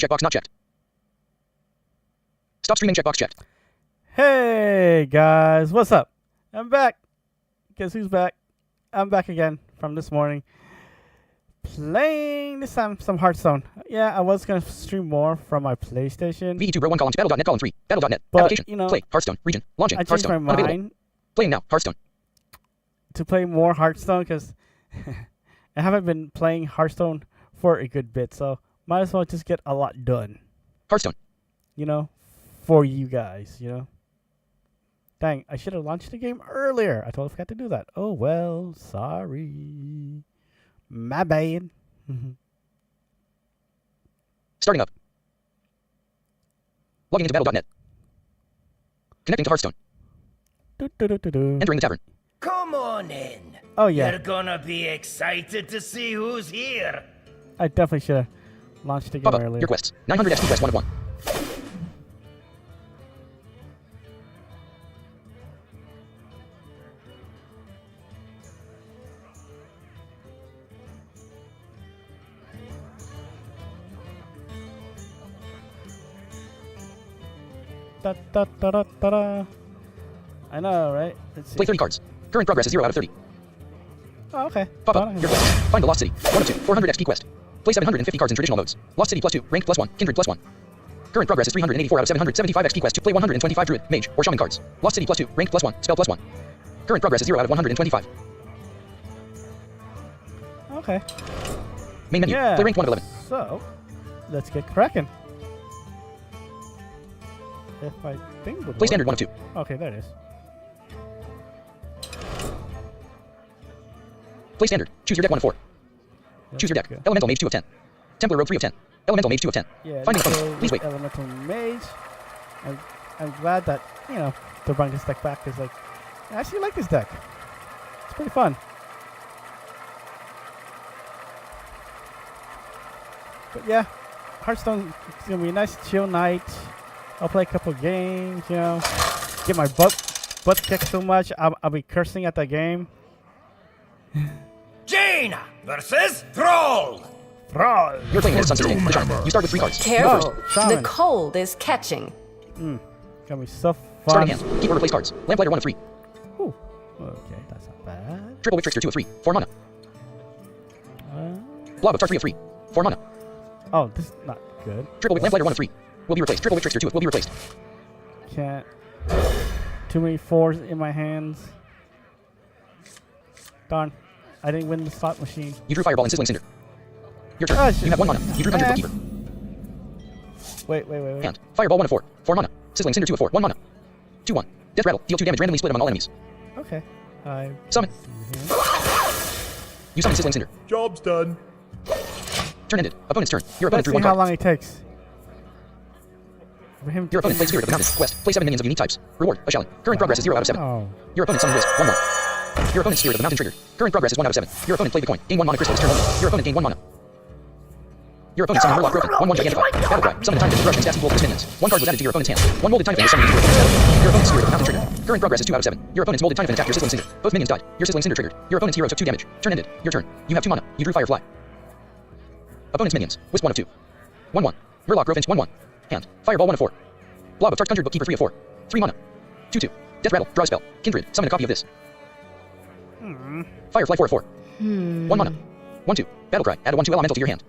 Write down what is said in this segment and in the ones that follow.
Checkbox not checked. Stop streaming checkbox checked. Hey guys, what's up? I'm back. Guess who's back? I'm back again from this morning. Playing this time some Hearthstone. Yeah, I was gonna stream more from my PlayStation. VE2 row 1 column battle.net column 3 battle.net But, application you know, play Hearthstone region launching I changed Hearthstone my unavailable. mind Playing now Hearthstone. to play more Hearthstone because I haven't been playing Hearthstone for a good bit, so might as well just get a lot done. Hearthstone. You know, for you guys, you know. Dang, I should have launched the game earlier. I totally forgot to do that. Oh well, sorry. My bad. Starting up. Logging into battle.net. Connecting to Hearthstone. Entering the tavern. Come on in. Oh yeah, You're gonna be excited to see who's here. I definitely should have launched the game Pop up. earlier. Your quests. 900 XP quest 1 of 1. Da, da, da, da, da, da. I know, right? Let's see. Play 30 cards. Current progress is 0 out of 30. Oh, okay. Pop Done. up. Your quest. Find the Lost City. 1 of 2. 400 XP quest. Play 750 cards in traditional modes. Lost City +2. Ranked +1. Kindred +1. Current progress is 384 out of 775 XP quest to play 125 Druid, Mage, or Shaman cards. Lost City +2. Ranked +1. Spell +1. Current progress is 0 out of 125. Okay. Main menu. Yeah. Play ranked 1 of 11. So, let's get cracking. If I think would Play work. standard 1 of 2. Okay, there it is. Play standard. Choose your deck 1 of 4. Choose your deck. Go. Elemental Mage 2 of 10. Templar Rogue 3 of 10. Elemental Mage 2 of 10. Yeah, Finding let's opponent. go Please with wait. Elemental Mage. I'm glad that, you know, they're bringing this deck back because, like, I actually like this deck. It's pretty fun. But yeah, Hearthstone is going to be a nice chill night. I'll play a couple games, you know. Get my butt kicked so much, I'll be cursing at the game. Jaina versus Thrall. Brawl! You're playing as Sun Sustain. The Charm. You start with 3 cards. Careful, Shaman. the cold is catching. Gonna be so fun. Starting hand. Keep or replace cards. Lamplighter 1 of 3. Ooh. Okay, that's not bad. Triple Witch Trickster 2 of 3. 4 mana. Uh, Blob of Tar 3 of 3. 4 mana. oh, this is not good. Triple Witch Lamplighter 1 of 3. Will be replaced. Triple Witch Trickster 2 will be replaced. Can't. Too many 4s in my hands. Darn. I didn't win the slot machine. You drew Fireball and Sizzling Cinder. Your turn. Oh, You have 1 mana. You drew Conjure Bookkeeper. Wait. Hand. Fireball 1 of 4. 4 mana. Sizzling Cinder 2 of 4. 1 mana. 2/1. Death Rattle. Deal 2 damage randomly split among all enemies. Okay. I Summon. You summon Sizzling Cinder. Job's done. Turn ended. Opponent's turn. Your opponent Let's drew see 1 how card. long it takes. For him Your opponent played Spirit of the Mountain. Quest. Play 7 minions of unique types. Reward. A Shallon. Current progress is 0 out of 7. Oh. Your opponent summoned Wisp. 1/1. Your opponent's Spirit of the Mountain triggered. Current progress is 1 out of 7. Your opponent played the coin. Gain 1 mana crystal this turn only. Your opponent gained 1 mana. Your opponent summoned Murloc Griffin. 1/1 Gigantify. Battle Cry. Summon a time to rush and cast equal to his minions. 1 card was added to your opponent's hand. 1 molded time was summoned into your opponent's battle. Your opponent's Spirit of the Mountain triggered. Current progress is 2 out of 7. Your opponent's molded time attacked your Sizzling Cinder. Both minions died. Your Sizzling Cinder triggered. Your opponent's hero took 2 damage. Turn ended. Your turn. You have 2 mana. You drew Firefly. Opponent's minions. Wisp 1 of 2. 1/1. Murloc Griffin 1/1. Hand. Fireball 1 of 4. Blob of Tart Conjured Bookkeeper 3 of 4. 3 mana. 2/2. Death Rattle. Draw a spell. Kindred. Summon a copy of this. Firefly 4 of 4. 1 mana. 1/2. Battle Cry. Add a 1/2 elemental to your hand.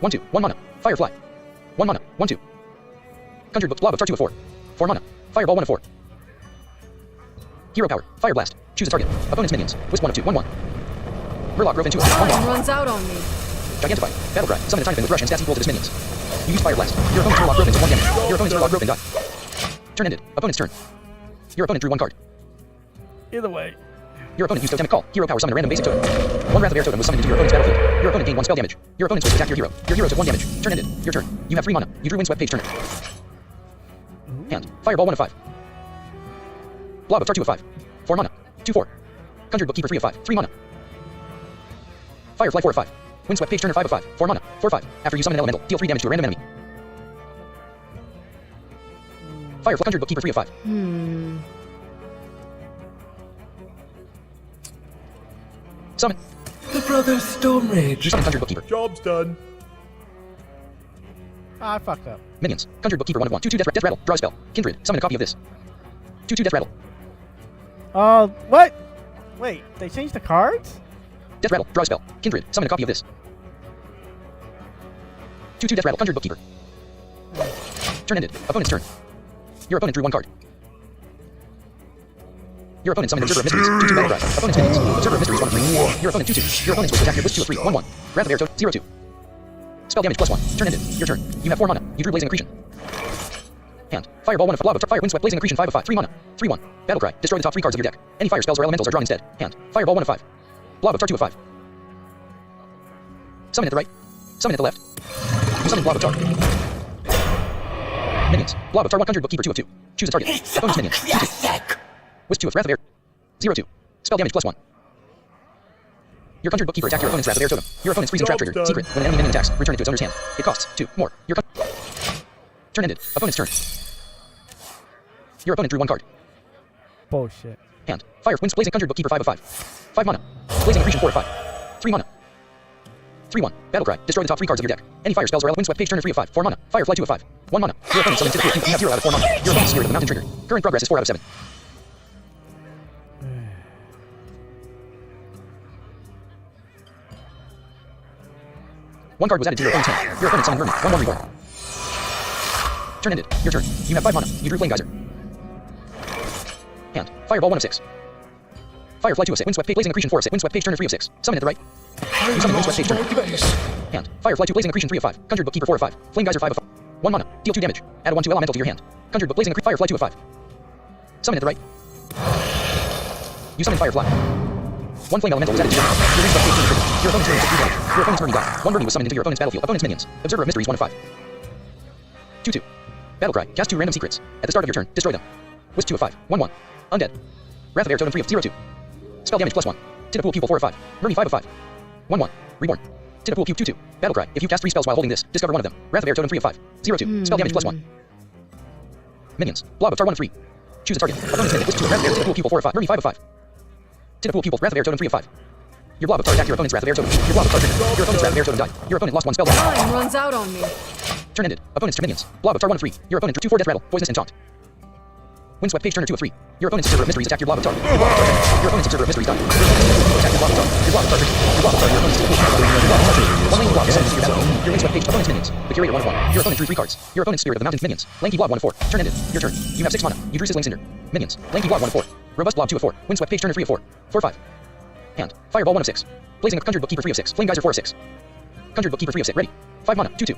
1/2. 1 mana. Firefly. 1 mana. 1/2. Conjured Book. Blob of Tart 2 of 4. 4 mana. Fireball 1 of 4. Hero Power. Fire Blast. Choose a target. Opponent's minions. Wisp 1 of 2. 1/1. Murloc Griffin 2 of 1. Time runs out on me. Gigantify. Battle Cry. Summon a time with rush and stats equal to his minions. You use Fire Blast. Your opponent's Murloc Griffin took 1 damage. Your opponent's Murloc Griffin died. Turn ended. Opponent's turn. Your opponent drew 1 card. Either way. Your opponent used Totemic Call. Hero Power. Summon a random basic totem. 1 Wrath of Air totem was summoned into your opponent's battlefield. Your opponent gained 1 spell damage. Your opponent's Wisp attacked your hero. Your hero took 1 damage. Turn ended. Your turn. You have 3 mana. You drew Windswept Page Turner. Hand. Fireball 1 of 5. Blob of Tar 2 of 5. 4 mana. 2/4. Conjured Bookkeeper 3 of 5. 3 mana. Firefly 4 of 5. Windswept Page Turner 5 of 5. 4 mana. 4/5. After you summon an elemental, deal 3 damage to a random enemy. Firefly Conjured Bookkeeper 3 of 5. Summon. Brother Stone Mage. You summon Conjured Bookkeeper. Job's done. I fucked up. Minions. Conjured Bookkeeper 1 of 1. 2/2 Death Rattle. Draw a spell. Kindred. Summon a copy of this. 2/2 Death Rattle. What? Wait, they changed the cards? Death Rattle. Draw a spell. Kindred. Summon a copy of this. 2/2 Death Rattle. Conjured Bookkeeper. Turn ended. Opponent's turn. Your opponent drew 1 card. Your opponent summoned Observer of Mysteries. 2/2 Battle Cry. Opponent's minions. Observer of Mysteries 1 of 3. Your opponent 2/2. Your opponent's will attack your list 2 of 3. 1/1. Wrath of Air 0/2. Spell damage +1. Turn ended. Your turn. You have 4 mana. You drew Blazing Accretion. Hand. Fireball 1 of Blob of Fire. Windswept Blazing Accretion 5 of 5. 3 mana. 3/1. Battle Cry. Destroy the top 3 cards of your deck. Any fire spells or elementals are drawn instead. Hand. Fireball 1 of 5. Blob of Tar 2 of 5. Summon at the right. Summon at the left. You summon Blob of Tar. Minions. Blob of Tar 1 Conjured Bookkeeper 2 of 2. Choose a target. Opponent's minions. 2/2. Wisp 2 of Wrath of Air 0/2. Spell damage +1. Your Conjured Bookkeeper attacked your opponent's Wrath of Air totem. Your opponent's freezing trap triggered. Secret. When an enemy minion attacks, return it to its owner's hand. It costs 2 more. Your turn ended. Opponent's turn. Your opponent drew 1 card. Bullshit. Hand. Fire. Winds. Blazing Conjured Bookkeeper 5 of 5. 5 mana. Blazing Accretion 4 of 5. 3 mana. 3/1. Battle Cry. Destroy the top 3 cards of your deck. Any fire spells or windswept page turner 3 of 5. 4 mana. Firefly 2 of 5. 1 mana. Your opponent summons to the field. You have 0 out of 4 mana. Your opponent's Spirit of the Mountain triggered. Current progress is 4 out of 7. One card was added to your opponent's hand. Your opponent summoned Vermin. 1/1 reborn. Turn ended. Your turn. You have 5 mana. You drew Flame Geyser. Hand. Fireball 1 of 6. Firefly 2 of 6. Windswept Page Blazing Accretion 4 of 6. Windswept Page Turner 3 of 6. Summon at the right. You summon Windswept Page Turner. Hand. Firefly 2 Blazing Accretion 3 of 5. Conjured Bookkeeper 4 of 5. Flame Geyser 5 of 5. 1 mana. Deal 2 damage. Add a 1/2 elemental to your hand. Conjured Book Blazing Accretion Firefly 2 of 5. Summon at the right. You summon Firefly. 1 flame elemental was added to your hand. Your Windswept Page Turner triggered. Your opponent's turn took 3 damage. Your opponent's Murny died. 1 Murny was summoned into your opponent's battlefield. Opponent's minions. Observer of Mysteries 1 of 5. 2/2. Battle Cry. Cast 2 random secrets. At the start of your turn, destroy them. Wisp 2 of 5. 1/1. Undead. Wrath of Air Totem 3 of 0/2. Spell damage +1. Tidal Pupil 4 of 5. Murny 5 of 5. 1/1. Reborn. Tidal Pupil 2/2. Battle Cry. If you cast 3 spells while holding this, discover one of them. Wrath of Air Totem 3 of 5. 0/2. Spell damage +1. Minions. Blob of Tar 1 of 3. Choose a target. Opponent's minion. Wisp 2 of Wrath of Air. Tidal Pupil 4 of 5. Murny 5 of 5. Tidal Pupil. Wrath of Air Totem 3 of 5. Your Blob of Tar attacked your opponent's Wrath of Air Totem. Your Blob of Tar triggered. Your opponent's Wrath of Air Totem died. Your opponent lost 1 spell. Time runs out on me. Turn ended. Opponent's turn minions. Blob of Tar 1 of 3. Your opponent drew 2/4 Death Rattle. Poisonous and Taunt. Windswept Page Turner 2 of 3. Your opponent's Observer of Mysteries attacked your Blob of Tar. Your Blob of Tar triggered. Your opponent's Observer of Mysteries died. Your opponent's attacked your Blob of Tar. Your Blob of Tar triggered. Your Blob of Tar. Your opponent's Your Blob of Tar triggered. 1 lanky blob is summoned to your battlefield. Your Windswept Page. Opponent's minions. The Curator 1 of 1. Your opponent drew 3 cards. Your opponent's Spirit of the Mountains minions. Lanky blob 1 of 4. Turn ended. Your turn. You have 6 mana. You drew Sizzling Cinder. Minions. Lanky blob 1 of 4. Robust blob 2 of 4. Windswept Page Turner 3 of 4. 4/5. Hand. Fireball 1 of 6. Blazing Conjured Bookkeeper 3 of 6. Flame Geyser 4 of 6. Conjured Bookkeeper 3 of 6. Ready. 5 mana. 2/2.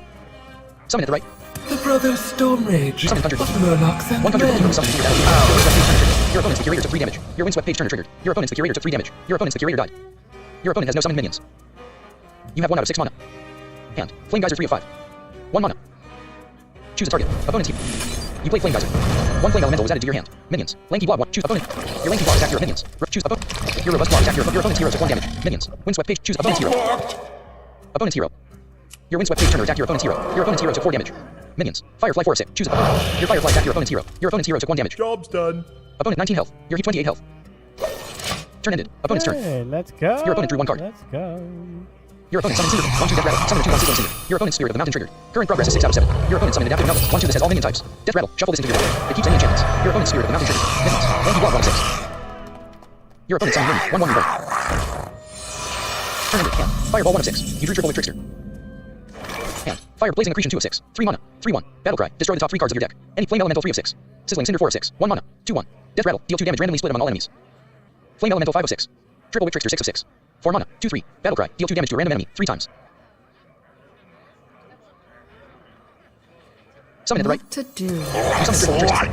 Summon at the right. The Brother Stone Mage. You summon Conjured Of Bookkeeper. Murlocs and 1 Conjured Bookkeeper Men. summoned to your battlefield. Your opponent's the Curator took 3 damage. Your Windswept Page Turner triggered. Your opponent's the Curator took 3 damage. Your opponent's the Curator died. Your opponent has no summoned minions. You have 1 out of 6 mana. Hand. Flame Geyser 3 of 5. 1 mana. Choose a target. Opponent's hero. You play Flame Geyser. 1 flame elemental was added to your hand. Minions. Lanky blob 1. Choose opponent. Your lanky blob attacked your minions. Choose opponent. Your robust blob attacked your opponent's hero took 1 damage. Minions. Windswept Page. Choose opponent's hero. Opponent's hero. Your Windswept Page Turner attacked your opponent's hero. Your opponent's hero took 4 damage. Minions. Firefly 4 of 6. Choose opponent. Your Firefly attacked your opponent's hero. Your opponent's hero took 1 damage. Job's done. Opponent 19 health. Your 28 health. Turn ended. Opponent's turn. Hey, let's go. Your opponent drew 1 card. Let's go. Your opponent summoned Cinder. 1/2 Death Rattle. Summon a 2/1 Sizzling Cinder. Your opponent's Spirit of the Mountain triggered. Current progress is 6 out of 7. Your opponent summoned Adaptive Novel. 1/2 this has all minion types. Death Rattle. Shuffle this into your deck. It keeps any enchantments. Your opponent's Spirit of the Mountain triggered. Minions. Lanky blob 1 of 6. Your opponent summoned Murny. 1/1 reborn. Turn ended. Hand. Fireball 1 of 6. You drew Triple Witch Trickster. Hand. Fire Blazing Accretion 2 of 6. 3 mana. 3/1. Battle Cry. Destroy the top 3 cards of your deck. Any Flame Elemental 3 of 6. Sizzling Cinder 4 of 6. 1 mana. 2/1. Death Rattle. Deal 2 damage randomly split among all enemies. Flame Elemental 5 of 6. Triple Witch Trickster 6 of 6. 4 mana. 2/3. Battle Cry. Deal 2 damage to a random enemy 3 times. Summon at the right. What to do? You summon Triple Witch Trickster.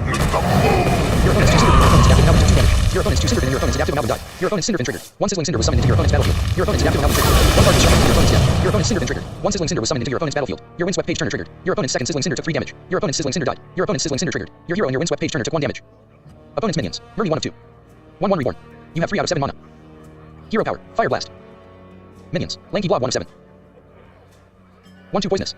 Your opponent's 2 Cinder. Your opponent's Adaptive Novel took 2 damage. Your opponent's 2 Cinder and your opponent's Adaptive Novel died. Your opponent's Cinderfin triggered. 1 Sizzling Cinder was summoned into your opponent's battlefield. Your opponent's Adaptive Novel triggered. 1 card was shuffled into your opponent's deck. Your opponent's Cinderfin triggered. 1 Sizzling Cinder was summoned into your opponent's battlefield. Your Windswept Page Turner triggered. Your opponent's second Sizzling Cinder took 3 damage. Your opponent's Sizzling Cinder died. Your opponent's Sizzling Cinder triggered. Your hero and your Windswept Page Turner took 1 damage. Opponent's minions. Murny 1 of 2. 1/1 reborn. You have 3 out of 7 mana. Hero power. Fire Blast. Minions. Lanky blob 1 of 7. 1/2 poisonous.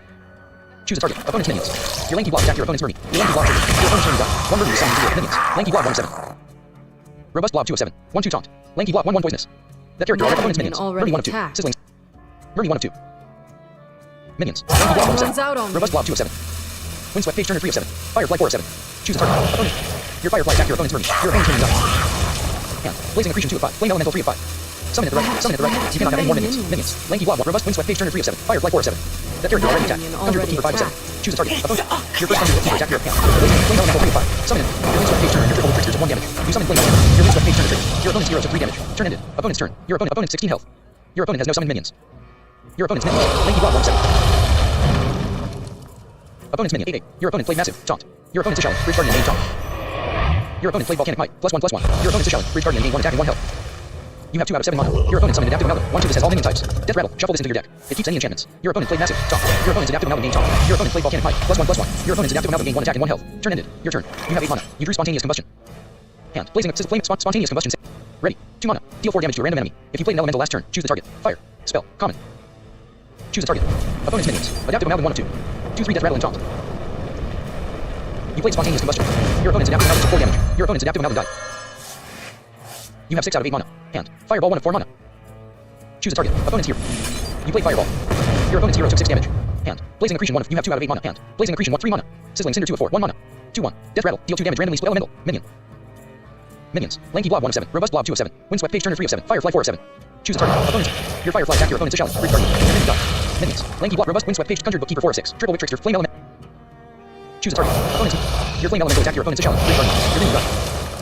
Choose a target. Opponent's minions. Your lanky blob attacked your opponent's Murny. Your lanky blob triggered. Your opponent's Murny died. 1 Murny was summoned to your minions. Lanky blob 1 of 7. Robust blob 2 of 7. 1/2 taunt. Lanky blob 1/1 poisonous. That character attacked opponent's minions. Already Murny 1 of 2. attacked. Sizzling Murny 1 of 2. Minions. Lanky blob 1 of 7. Runs out on Robust me. blob 2 of 7. Windswept page turner 3 of 7. Firefly 4 of 7. Choose a target. Opponent. Your firefly attack your opponent's Murny. Your opponent's Murny dies. Hand. Blazing accretion 2 of 5. Flame elemental 3 of 5. Summon at the right. Summon at the right. You cannot have any more minions. Minions. Lanky blob 1. Robust windswept page turner 3 of 7. Firefly 4 of 7. That character already attacked. Conjure bookkeeper 5 of 7. Choose a target. Opponent. Your first conjure bookkeeper attack your hand. Blazing flame elemental 3 of 5. Summon it. Your windswept page turner. Your triple tricksters of 1 damage. You summon flame elemental. Your windswept page turner triggers. Your opponent's heroes of 3 damage. Turn ended. Opponent's turn. Your opponent 16 health. Your opponent has no summoned minions. Your opponent's minions. Lanky blob 1 of 7. Opponent's minion 8. Your opponent played massive. Taunt. Your opponent's a challenge. Bridge guardian main taunt. Your opponent played volcanic might. +1/+1. Your opponent's a challenge. Bridge guardian main 1 attack and 1 health. You have 2 out of 7 mana. Your opponent summoned adaptive amalgam. 1/2. This has all minion types. Death rattle. Shuffle this into your deck. It keeps any enchantments. Your opponent played massive. Taunt. Your opponent's adaptive amalgam gain taunt. Your opponent played volcanic might. +1/+1. Your opponent's adaptive amalgam gain 1 attack and 1 health. Turn ended. Your turn. You have 8 mana. You drew spontaneous combustion. Hand. Blazing flame spontaneous combustion. Ready. 2 mana. Deal 4 damage to a random enemy. If you played an elemental last turn, choose the target. Fire. Spell. Common. Choose a target. Opponent's minions. Adaptive amalgam 1 of 2. 2/3 death rattle and taunt. You played spontaneous combustion. Your opponent's adaptive amalgam took 4 damage. Your opponent's adaptive amalgam died. You have 6 out of 8 mana. Hand. Fireball 1 of 4 mana. Choose a target. Opponent's hero. You played fireball. Your opponent's hero took 6 damage. Hand. Blazing accretion 1 of. You have 2 out of 8 mana. Hand. Blazing accretion 1 3 mana. Sizzling cinder 2 of 4 1 mana. 2/1. Death rattle. Deal 2 damage randomly. Spell elemental. Minion. Minions. Lanky blob 1 of 7. Robust blob 2 of 7. Windswept page turner 3 of 7. Firefly 4 of 7. Choose a target. Opponent. Your firefly attack your opponent's a challenge. Bridge guardian. Minion die. Minions. Lanky blob robust windswept page conjured bookkeeper 4 of 6. Triple witch trickster flame element. Choose a target. Opponent's. Your flame elemental attack your opponent's a challenge. Bridge guardian. Your minion die.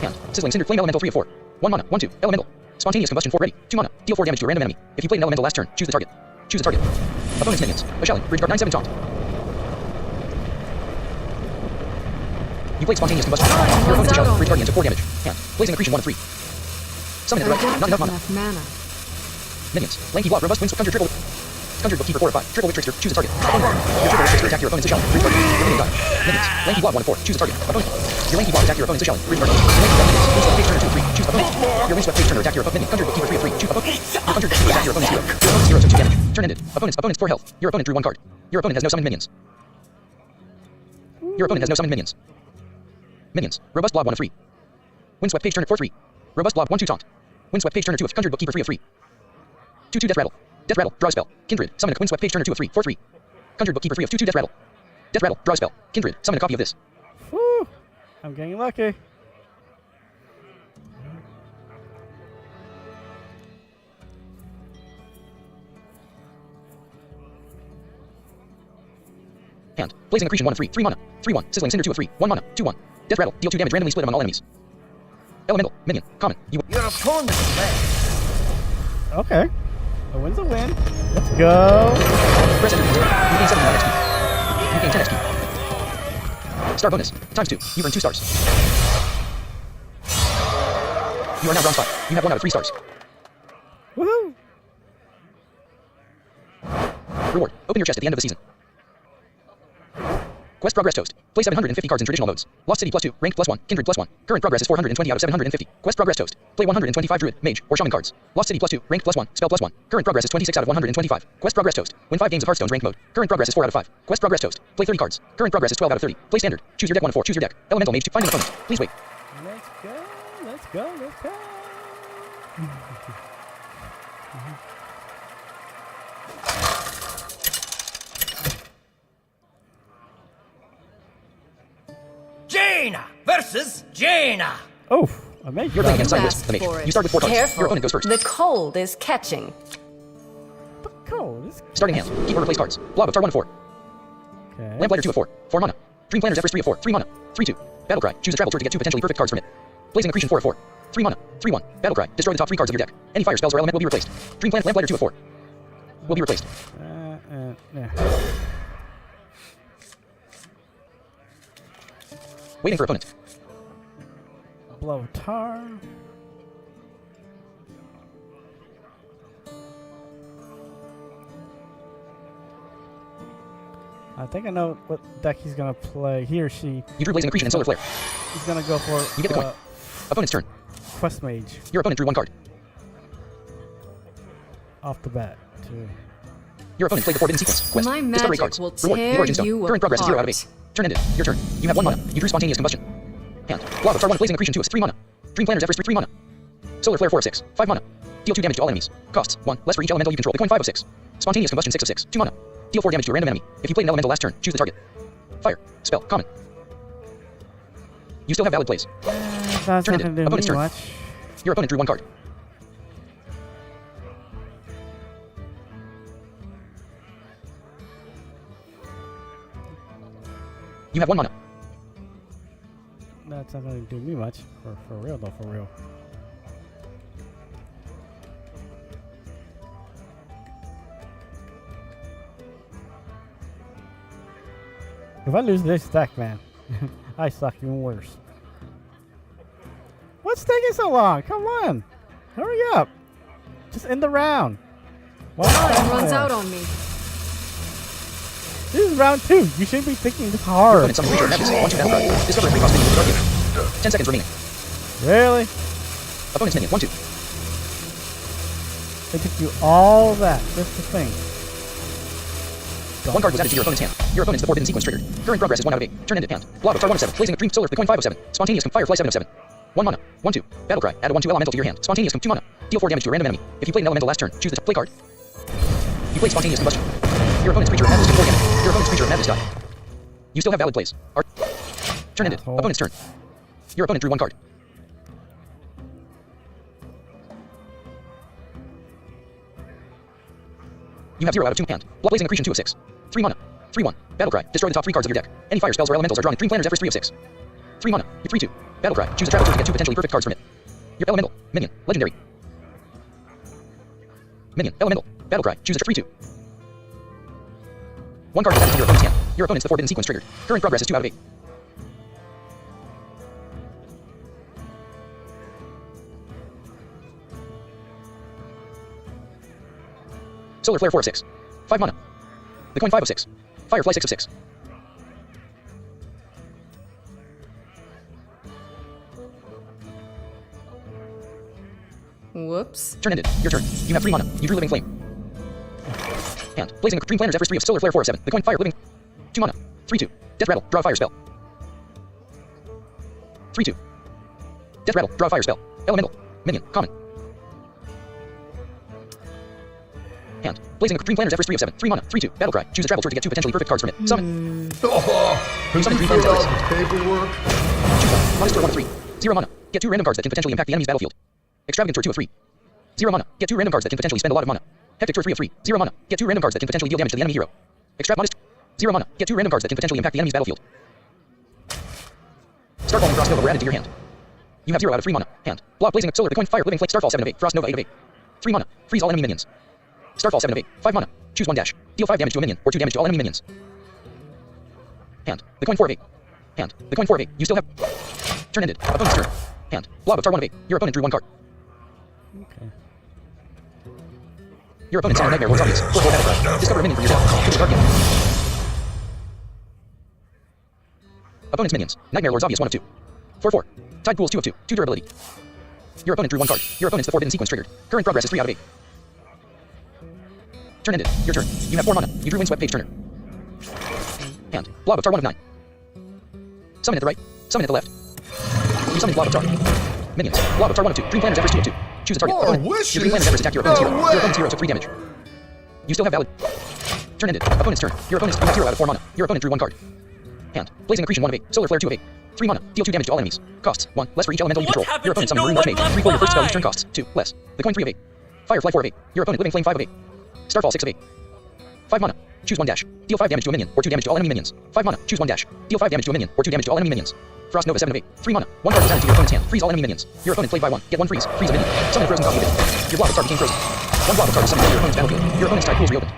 Hand. Sizzling cinder flame elemental 3 of 4. 1 mana. 1/2. Elemental. Spontaneous combustion 4 ready. 2 mana. Deal 4 damage to a random enemy. If you played an elemental last turn, choose the target. Choose a target. Opponent's minions. A challenge. Bridge guard 9/7 taunt. You played spontaneous combustion. Your opponent's a challenge. Bridge guardian took 4 damage. Hand. Blazing accretion 1 of 3. Summon at the right. Not enough mana. Mana. Minions. Lanky blob robust windswept conjure triple. Conjure bookkeeper 4 of 5. Triple witch trickster. Choose a target. Opponent. Your triple witch trickster attack your opponent's a challenge. Bridge guardian. Your minion die. Minions. Lanky blob 1 of 4. Choose a target. Opponent. Your lanky blob attack your opponent's a challenge. Bridge guardian. Your lanky blob minions. Windswept page turner 2 of 3. Choose opponent. Your windswept page turner attack your opponent. Conjure bookkeeper 3 of 3. Choose opponent. Your conjure bookkeeper attack your opponent's hero. Your opponent's hero took 2 damage. Turn ended. Opponent's 4 health. Your opponent drew 1 card. Your opponent has no summoned minions. Your opponent has no summoned minions. Minions. Robust blob 1 of 3. Windswept page turner 4/3. Robust blob 1/2 taunt. Windswept page turner 2 of conjured bookkeeper 3 of 3. 2/2 death rattle. Death rattle. Draw a spell. Kindred. Summon a windswept page turner 2 of 3. 4/3. Conjured bookkeeper 3 of 2/2 death rattle. Death rattle. Draw a spell. Kindred. Summon a copy of this. Woo! I'm getting lucky. Hand. Blazing accretion 1 of 3. 3 mana. 3/1. Sizzling cinder 2 of 3. 1 mana. 2/1. Death rattle. Deal 2 damage randomly split among all enemies. Elemental. Minion. Common. You. Your opponent left. Okay. A win's a win. Let's go. Press enter. You gain 7 mana XP. You gain 10 XP. Star bonus. ×2. You earn 2 stars. You are now bronze 5. You have 1 out of 3 stars. Woohoo! Reward. Open your chest at the end of the season. Quest progress toast. Play 750 cards in traditional modes. Lost City +2. Ranked +1. Kindred +1. Current progress is 420 out of 750. Quest progress toast. Play 125 druid, mage, or shaman cards. Lost City +2. Ranked +1. Spell +1. Current progress is 26 out of 125. Quest progress toast. Win 5 games of Hearthstone's ranked mode. Current progress is 4 out of 5. Quest progress toast. Play 30 cards. Current progress is 12 out of 30. Play standard. Choose your deck 1 of 4. Choose your deck. Elemental mage. Find an opponent. Please wait. Let's go. Let's go. Let's go. Jaina versus Jaina. Oh, I made You're playing against Fast Sideways, the for mage. it. You start with 4 cards. Careful. Your opponent goes first. The cold is catching. cool. Starting hand. Keep or replace cards. Blob of Tar 1 of 4. Okay. Lamplighter 2 of 4. 4 mana. Dream Planner's Everest 3 of 4. 3 mana. 3/2. Battlecry. Choose a travel tour to get 2 potentially perfect cards from it. Blazing Accretion 4 of 4. 3 mana. 3/1. Battlecry. Destroy the top 3 cards of your deck. Any fire spells or element will be replaced. Dream Plan Lamplighter 2 of 4. Will be replaced. Yeah. Waiting for opponent. Blow tar. I think I know what deck he's gonna play. He or she. You drew Blazing Accretion and Solar Flare. He's gonna go for. You get the coin. Opponent's turn. Quest Mage Your opponent drew 1 card. off the bat. Too. Your opponent played the 4 hidden sequence. Quest. My Discover 8 magic cards. will Reward. tear The Origin Stone. you Current progress is 0 out of apart. 8. Turn ended. Your turn. You have 1 mana. You drew Spontaneous Combustion. Hand. Blob of Tar 1 Blazing Accretion 2 is 3 mana. Dream Planner's Everest 3 mana. Solar Flare 4 of 6. 5 mana. Deal 2 damage to all enemies. Costs 1. Less for each elemental you control. The coin 5 of 6. Spontaneous Combustion 6 of 6. 2 mana. Deal 4 damage to a random enemy. If you played an elemental last turn, choose the target. Fire. Spell. Common. You still have valid plays. That's Turn not ended. gonna do Opponent's me turn. much. Your opponent drew 1 card. You have 1 mana. That's not gonna do me much. For real though, for real. If I lose this deck, man, I suck even worse. What's taking so long? Come on, hurry up! Just end the round. Why Time not? runs out on me. This is round 2. You shouldn't be thinking this Your hard. opponent summons creature of madness. 1/2 battle cry. Discover a 3 cost minion with the target. 10 seconds remaining. Really? Opponent's minion. 1/2. It took you all that just to think. 1 card was added to your opponent's hand. Your opponent's the forbidden sequence triggered. Current progress is 1 out of 8. Turn ended hand. Blob of Tar 1 of 7. Blazing Cream Solar Bitcoin 5 of 7. Spontaneous Firefly 7 of 7. 1 mana. 1/2. Battle cry. Add a 1/2 elemental to your hand. Spontaneous 2 mana. Deal 4 damage to a random enemy. If you played an elemental last turn, choose the play card. You played Spontaneous Combustion. Your opponent's creature of madness took 4 damage. Your opponent's creature of madness died. You still have valid plays. Turn ended. Asshole. Opponent's turn. Your opponent drew 1 card. You have 0 out of 2 hand. Blazing Accretion 2 of 6. 3 mana. 3/1. Battle cry. Destroy the top 3 cards of your deck. Any fire spells or elementals are drawn in Dream Planners Everest 3 of 6. 3 mana. You're 3/2. Battle cry. Choose a travel tool to get 2 potentially perfect cards from it. Your elemental. Minion. Legendary. Minion. Elemental. Battle cry. Choose a 3/2. 1 card is added to your opponent's hand. Your opponent's the forbidden sequence triggered. Current progress is 2 out of 8. Solar Flare 4 of 6. 5 mana. The coin 5 of 6. Firefly 6 of 6. Whoops. Turn ended. Your turn. You have 3 mana. You drew Living Flame. Hand. Blazing Dream Planners Everest 3 of Solar Flare 4 of 7. The coin Fire Living. 2 mana. 3/2. Death Rattle. Draw a fire spell. 3/2. Death Rattle. Draw a fire spell. Elemental. Minion. Common. Hand. Blazing Dream Planners Everest 3 of 7. 3 mana. 3/2. Battle cry. Choose a travel tour to get 2 potentially perfect cards from it. Summon. Oh, You summon 3 fill Planners out Everest. the paperwork. Choose one. Monster 1 of 3. 0 mana. Get 2 random cards that can potentially impact the enemy's battlefield. Extravagant Tour 2 of 3. 0 mana. Get 2 random cards that can potentially spend a lot of mana. Hectic Tour 3 of 3. 0 mana. Get 2 random cards that can potentially deal damage to the enemy hero. Extract Modest. 0 mana. Get 2 random cards that can potentially impact the enemy's battlefield. Starfall and Frost Nova were added to your hand. You have 0 out of 3 mana. Hand. Blob Blazing Solar Bitcoin Fire Living Flame Starfall 7 of 8. Frost Nova 8 of 8. 3 mana. Freeze all enemy minions. Starfall 7 of 8. 5 mana. Choose 1 dash. Deal 5 damage to a minion or 2 damage to all enemy minions. Hand. The coin 4 of 8. Hand. The coin 4 of 8. You still have. Turn ended. Opponent's turn. Hand. Blob of Tar 1 of 8. Your opponent drew 1 card. Okay. Your opponent's on Nightmare Lord's Obvious. 4/4 battle cry. Discover a minion for yourself. Choose a card game. Opponent's minions. Nightmare Lord's Obvious 1 of 2. 4/4. Tide Pools 2 of 2. 2 durability. Your opponent drew 1 card. Your opponent's the forbidden sequence triggered. Current progress is 3 out of 8. Turn ended. Your turn. You have 4 mana. You drew Windswept Page Turner. Hand. Blob of Tar 1 of 9. Summon at the right. Summon at the left. You summon Blob of Tar. Minions. Blob of Tar 1 of 2. Dream Planners Everest 2 of 2. Choose a target. More Opponent. wishes? Your Dream Planners Everest attacked your opponent's No hero. way. Your opponent's hero took 3 damage. You still have valid. Turn ended. Opponent's turn. Your opponent's you have 0 out of 4 mana. Your opponent drew 1 card. Hand. Blazing Accretion 1 of 8. Solar Flare 2 of 8. 3 mana. Deal 2 damage to all enemies. Costs 1 less for each elemental you What control. happened Your opponent to summoned no Maroon Arch one Mage. left Refill your first spell. Each turn behind? costs 2 less. The coin 3 of 8. Firefly 4 of 8. Your opponent Living Flame 5 of 8. Starfall 6 of 8. 5 mana. Choose 1 dash. Deal 5 damage to a minion or 2 damage to all enemy minions. 5 mana. Choose 1 dash. Deal 5 damage to a minion or 2 damage to all enemy minions. Frost Nova 7 of 8. 3 mana. 1 card is added to your opponent's hand. Freeze all enemy minions. Your opponent played by 1. Get 1 freeze. Freeze a minion. Summon a frozen copy of it. Your blob of tar became frozen. 1 blob of tar was summoned to your opponent's battlefield. Your opponent's Tide Pools reopened.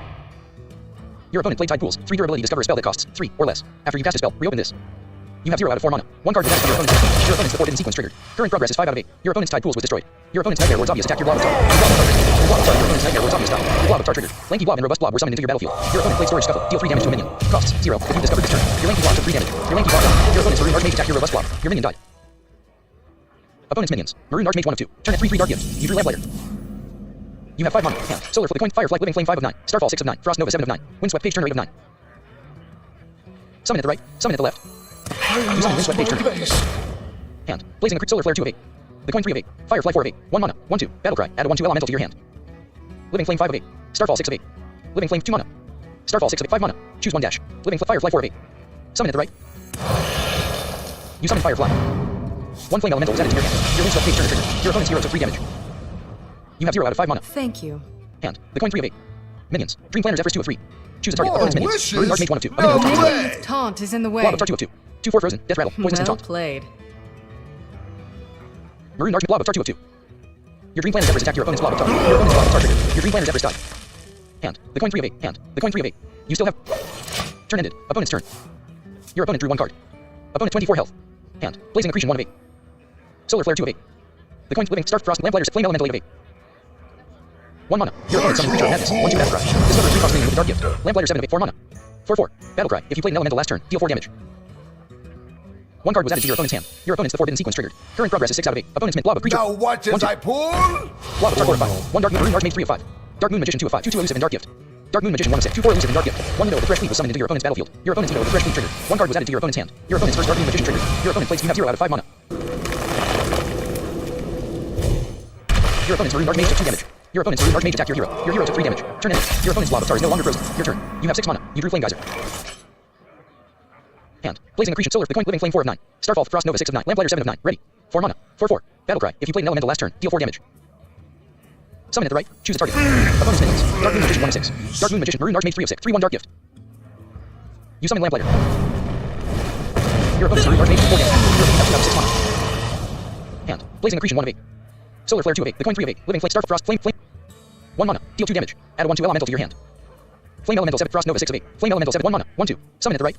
Your opponent played Tide Pools. 3 durability. Discover a spell that costs 3 or less. After you cast a spell, reopen this. You have 0 out of 4 mana. 1 card is added to your opponent's hand. Your opponent's the forbidden sequence triggered. Current progress is 5 out of 8. Your opponent's Tide Pools was destroyed. Your opponent's Nightmare Lord's Obvious attacked your blob of tar. Your blob of tar triggered. Your blob of tar. Your opponent's Nightmare Lord's Obvious died. Your blob of tar triggered. Lanky Blob and Robust Blob were summoned into your battlefield. Your opponent played Storage Scuffle. Deal 3 damage to a minion. Costs 0. If you discovered this turn, your Lanky Blob took 3 damage. Your Lanky Blob died. Your opponent's Maroon Arch Mage attacked your Robust Blob. Your minion died. Opponent's minions. Maroon Arch Mage 1 of 2. Turn at 3/3 Dark Gift. You drew Lamplighter. You have 5 mana. Hand. Solar for the coin. Firefly Living Flame 5 of 9. Starfall 6 of 9. Frost Nova 7 of 9. Windswept Page Turner 8 of 9. Summon at the right. Summon at the left. You summon Windswept Page Turner. Hand. Blazing Solar Flare 2 of 8. The coin 3 of 8. Firefly 4 of 8. 1 mana. 1/2. Battle cry. Add a 1/2 elemental to your hand. Living Flame 5 of 8. Starfall 6 of 8. Living Flame 2 mana. Starfall 6 of 8, 5 mana. Choose 1 dash. Living Firefly 4 of 8. Summon at the right. You summon Firefly. 1 flame elemental is added to your hand. Your wind swept page turn trigger. Your opponent's hero took 3 damage. You have 0 out of 5 mana. Thank you. Hand. The coin 3 of 8. Minions. Dream Planners Everest 2 of 3. Choose a target. Opponent's minions. wishes? Maroon Archmage 1 of 2. No Unable to way! With taunt is in the way. Blob of Tar 2 of 2. 2/4 frozen. Death rattle. Poisonous and Well taunt. played. Maroon Archmage Blob of Tar 2 of 2. Your Dream Planners Everest attacked your opponent's Blob of Tar. Your opponent's Blob of Tar triggered. Your Dream Planners Everest died. Hand. The coin 3 of 8. Hand. The coin 3 of 8. You still have... Turn ended. Opponent's turn. Your opponent drew 1 card. Opponent 24 health. Hand. Blazing Accretion 1 of 8. Solar Flare 2 of 8. The coin's living Stark Frost Lamplighters Flame Elemental 8 of 8. 1 mana. Your opponent summoned Creature of Madness. 1/2 Battle Cry. Discover a 3-cost minion with a Dark Gift. Lamplighter 7 of 8. 4 mana. 4/4. Battle Cry. If you played an elemental last turn, deal 4 damage. 1 card was added to your opponent's hand. Your opponent's the Forbidden Sequence triggered. Current progress is 6 out of 8. Opponent's mint Blob of Creature. Now watch as I pull. Blob of Tar 4 of 5. 1 Dark Moon Maroon Archmage 3 of 5. Dark Moon Magician 2 of 5. 2/2 elusive and Dark Gift. Dark Moon Magician 1 of 6. 2/4 elusive and Dark Gift. 1 Widow of the Thresh Fleet was summoned into your opponent's battlefield. Your opponent's Widow of the Thresh Fleet triggered. 1 card was added to your opponent's hand. Your opponent's first Dark Moon Magician triggered. Your opponent plays you have 0 out of 5 mana. Your opponent's Maroon Archmage took 2 damage. Your opponent's Maroon Archmage attacked your hero. Your hero took 3 damage. Turn ended. Your opponent's Blob of Tar is no longer frozen. Your turn. You have 6 mana. You drew Flame Geyser. Hand. Blazing Accretion Solar. The coin Living Flame 4 of 9. Starfall Frost Nova 6 of 9. Lamplighter 7 of 9. Ready. 4 mana. 4/4. Battle Cry. If you played an elemental last turn, deal 4 damage. Summon at the right. Choose a target. Opponent's minions. Dark Moon Magician 1 of 6. Dark Moon Magician Maroon Archmage 3 of 6. 3/1 Dark Gift. You summon Lamplighter. Your opponent's Maroon Archmage 4 damage. Your opponent has 6 mana. Hand. Blazing Accretion 1 of 8. Solar Flare 2 of 8. The coin 3 of 8. Living Flame Starfall Frost Flame. 1 mana. Deal 2 damage. Add a 1/2 elemental to your hand. Flame Elemental 7 Frost Nova 6 of 8. Flame Elemental 7 1 mana. 1/2. Summon at the right.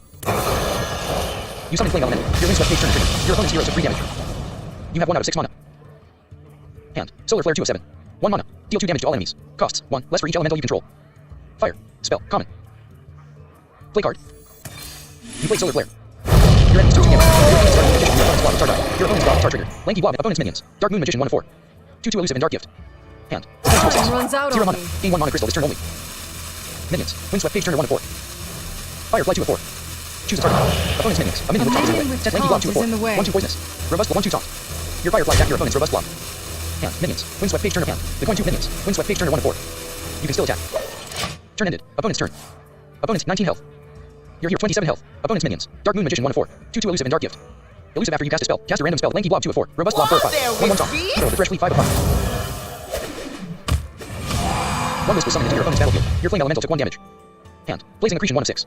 You summon Flame Elemental. Your wind swept page turn trigger. Your opponent's hero took 3 damage. You have 1 out of 6 mana. Hand. Solar Flare 2 of 7. 1 mana. Deal 2 damage to all enemies. Costs 1 less for each elemental you control. Fire. Spell. Common. Play card. You play Solar Flare. Your enemies took 2 damage. Your opponent's Dark Magician. Your opponent's Blob of Tar died. Your opponent's Blob of Tar triggered. Lanky Blob. Opponent's minions. Dark Moon Magician 1 of 4. 2/2 elusive and Dark Gift. Hand. Time runs out 0 on mana. me. Gain 1 mana crystal this turn only. Minions. Windswept page turner 1 of 4. Firefly 2 of 4. Choose a target. Opponent's minions. A minion with taunt is in the way. Set Lanky Blob 2 of 4. is in the way. 1/2 poisonous. Robust 1/2 taunt. Your Firefly attack your opponent's robust blob. Hand. Minions. Windswept page turner hand. The coin 2 minions. Windswept page turner 1 of 4. You can still attack. Turn ended. Opponent's turn. Opponent's 19 health. Your hero 27 health. Opponent's minions. Dark Moon Magician 1 of 4. 2/2 elusive and Dark Gift. Elusive after you cast a spell. Cast a random spell. Lanky Blob 2 of 4. Robust blob 4 of 5. 1/1 taunt. Hero the Thresh Fleet 5 of 5. 1 wisp was summoned into your opponent's battlefield. Your Flame Elemental took 1 damage. Hand. Blazing Accretion 1 of 6.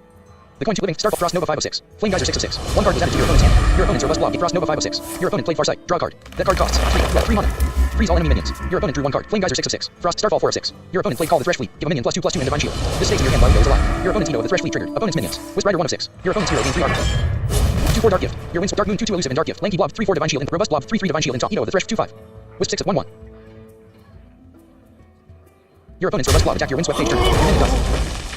The coin 2 living Starfall Frost Nova 5 of 6. Flame Geyser 6 of 6. 1 card was added to your opponent's hand. Your opponent's robust blob. Frost Nova 5 of 6. Your opponent played Farsight. Draw a card. That card costs 3 mana. Freeze all enemy minions. Your opponent drew 1 card. Flame Geyser 6 of 6. Frost Starfall 4 of 6. Your opponent played Call the Thresh Fleet. Give a minion +2/+2 and Divine Shield. This stays in your hand while Edo is alive. Your opponent's Edo of the Thresh Fleet triggered. Opponent's minions. Wisp Rider 1 of 6. Your opponent's hero gained 3 armor. 2/4 Dark Gift. Your Winds Dark Moon 2/2 elusive and Dark Gift. Lanky Blob 3/4 Divine Shield and Robust Blob 3/3 Divine Shield and Edo of the Thresh 2/5. Wisp 6 of 1/1. Your opponent's robust blob attack your windswept page turn. Your minion died.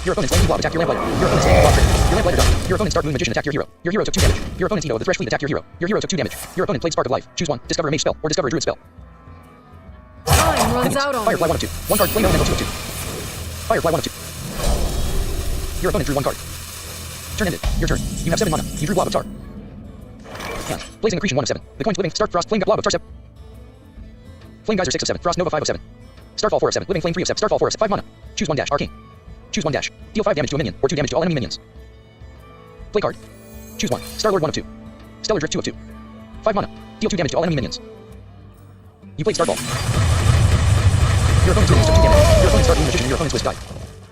Your opponent's Lanky Blob attack your Lamplighter. Your opponent's Lanky Blob triggered. Your Lamplighter died. Your opponent's Dark Moon Magician attacked your hero. Your hero took 2 damage. Your opponent's Edo of the Thresh Fleet attacked your hero. Your hero took 2 damage. Your opponent played Spark of Life. Choose 1. Discover a mage spell or discover a druid spell. Time runs Minions. out on Firefly me. 1 of 2. 1 card. Flame Elemental 2 of 2. Firefly 1 of 2. Your opponent drew 1 card. Turn ended. Your turn. You have 7 mana. You drew Blob of Tar. Hand. Blazing Accretion 1 of 7. The coin's living Stark Frost Flame Blob of Tar 7. Flame Geyser 6 of 7. Frost Nova 5 of 7. Starfall 4 of 7. Living Flame 3 of 7. Starfall 4 of 7. 5 mana. Choose 1 dash. Arcane. Choose 1 dash. Deal 5 damage to a minion or 2 damage to all enemy minions. Play card. Choose 1. Starlord 1 of 2. Stellar Drift 2 of 2. 5 mana. Deal 2 damage to all enemy minions. You played Starfall. Your opponent's minions took 2 damage. Your opponent's Dark Moon Magician and your opponent's Wisp died.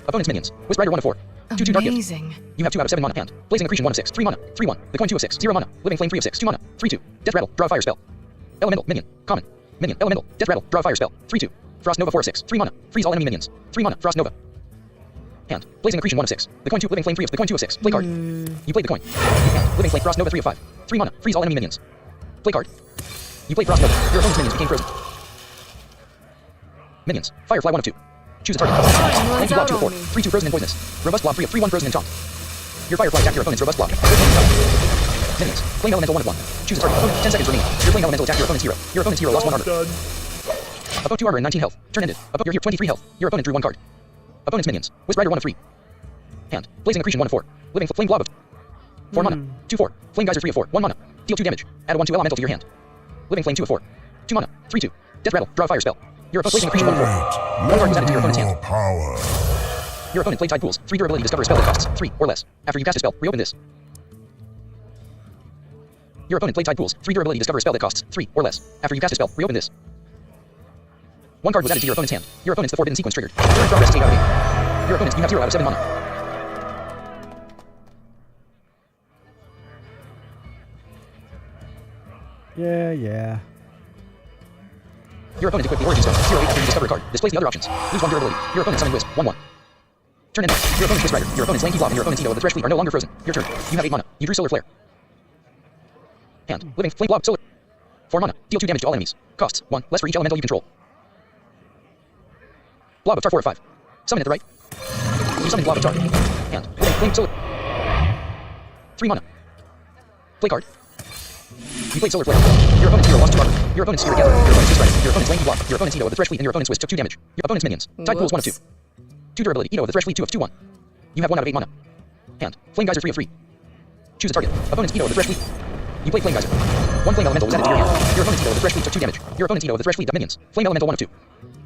Opponent's minions. Wisp Rider 1 of 4. 2/2 Dark Gift. Amazing. You have 2 out of 7 mana. Hand. Blazing Accretion 1 of 6. 3 mana. 3/1. The coin 2 of 6. 0 mana. Living Flame 3 of 6. 2 mana. 3/2. Death Rattle. Draw a fire spell. Elemental. Minion. Common. Minion. Elemental. Death Rattle. Draw a fire spell. 3/2. Frost Nova 4 of 6. 3 mana. Freeze all enemy minions. 3 mana. Frost Nova. Hand. Blazing Accretion 1 of 6. The coin 2. Living Flame 3 of 6. The coin 2 of 6. Play card. You played the coin. Hand. Living Flame Frost Nova 3 of 5. 3 mana. Freeze all enemy minions. Play card. You played Frost Nova. Your opponent's minions became frozen. Minions. Firefly 1 of 2. Choose a target. Lanky Blob 2 of 4. 3/2 frozen and poisonous. Robust Blob 3 of 3/1 frozen and taunt. Your Firefly attack your opponent's robust blob. Minions. Flame Elemental 1 of 1. Choose a target. Opponent 10 seconds remaining. Your Flame Elemental attack your opponent's hero. Your opponent's hero lost 1 armor. Opponent 2 armor and 19 health. Turn ended. Opponent your hero 23 health. Your opponent drew 1 card. Opponent's minions. Wisp Rider 1 of 3. Hand. Blazing Accretion 1 of 4. Living Flame Blob of 4 mana. 2/4. Flame Geyser 3 of 4. 1 mana. Deal 2 damage. Add a 1/2 elemental to your hand. Living Flame 2 of 4. 2 mana. 3/2. Death Rattle. Draw a fire spell. Your opponent's Blazing Accretion 1 of 4. 1 card was added to your opponent's hand. Power. Your opponent played Tide Pools. 3 durability. Discover a spell that costs 3 or less. After you cast a spell, reopen this. Your opponent played Tide Pools. 3 durability. Discover a spell that costs 3 or less. After you cast a spell, reopen this. 1 card was added to your opponent's hand. Your opponent's the Forbidden Sequence triggered. Current progress is 8 out of 8. Your opponents, you have 0 out of 7 mana. Yeah. Your opponent equipped the Origin Stone. 0 8 after you discover a card. Displays the other options. Lose 1 durability. Your opponent summoned Wisp. 1/1. Turn end. Your opponent's Twist Rider. Your opponent's Lanky Blob and your opponent's Edo of the Thresh Fleet are no longer frozen. Your turn. You have 8 mana. You drew Solar Flare. Hand. Living Flame Blob. Solar. 4 mana. Deal 2 damage to all enemies. Costs 1 less for each elemental you control. Blob of Tar 4 of 5. Summon at the right. You summon Blob of Tar. Hand. Living Flame Solar. 3 mana. Play card. You played Solar Flare. Your opponent's hero lost 2 armor. Your opponent's Spirit Gatherer. Your opponent's Twist Rider. Your opponent's Lanky Blob. Your opponent's Edo of the Thresh Fleet and your opponent's Wisp took 2 damage. Your opponent's minions. Tide Pools 1 of 2. 2 durability. Edo of the Thresh Fleet 2 of 2/1. You have 1 out of 8 mana. Hand. Flame Geyser 3 of 3. Choose a target. Opponent's Edo of the Thresh Fleet. You play Flame Geyser. 1 flame elemental was added to your hand. Your opponent's Edo of the Thresh Fleet took 2 damage. Your opponent's Edo of the Thresh Fleet took minions. Flame elemental 1 of 2.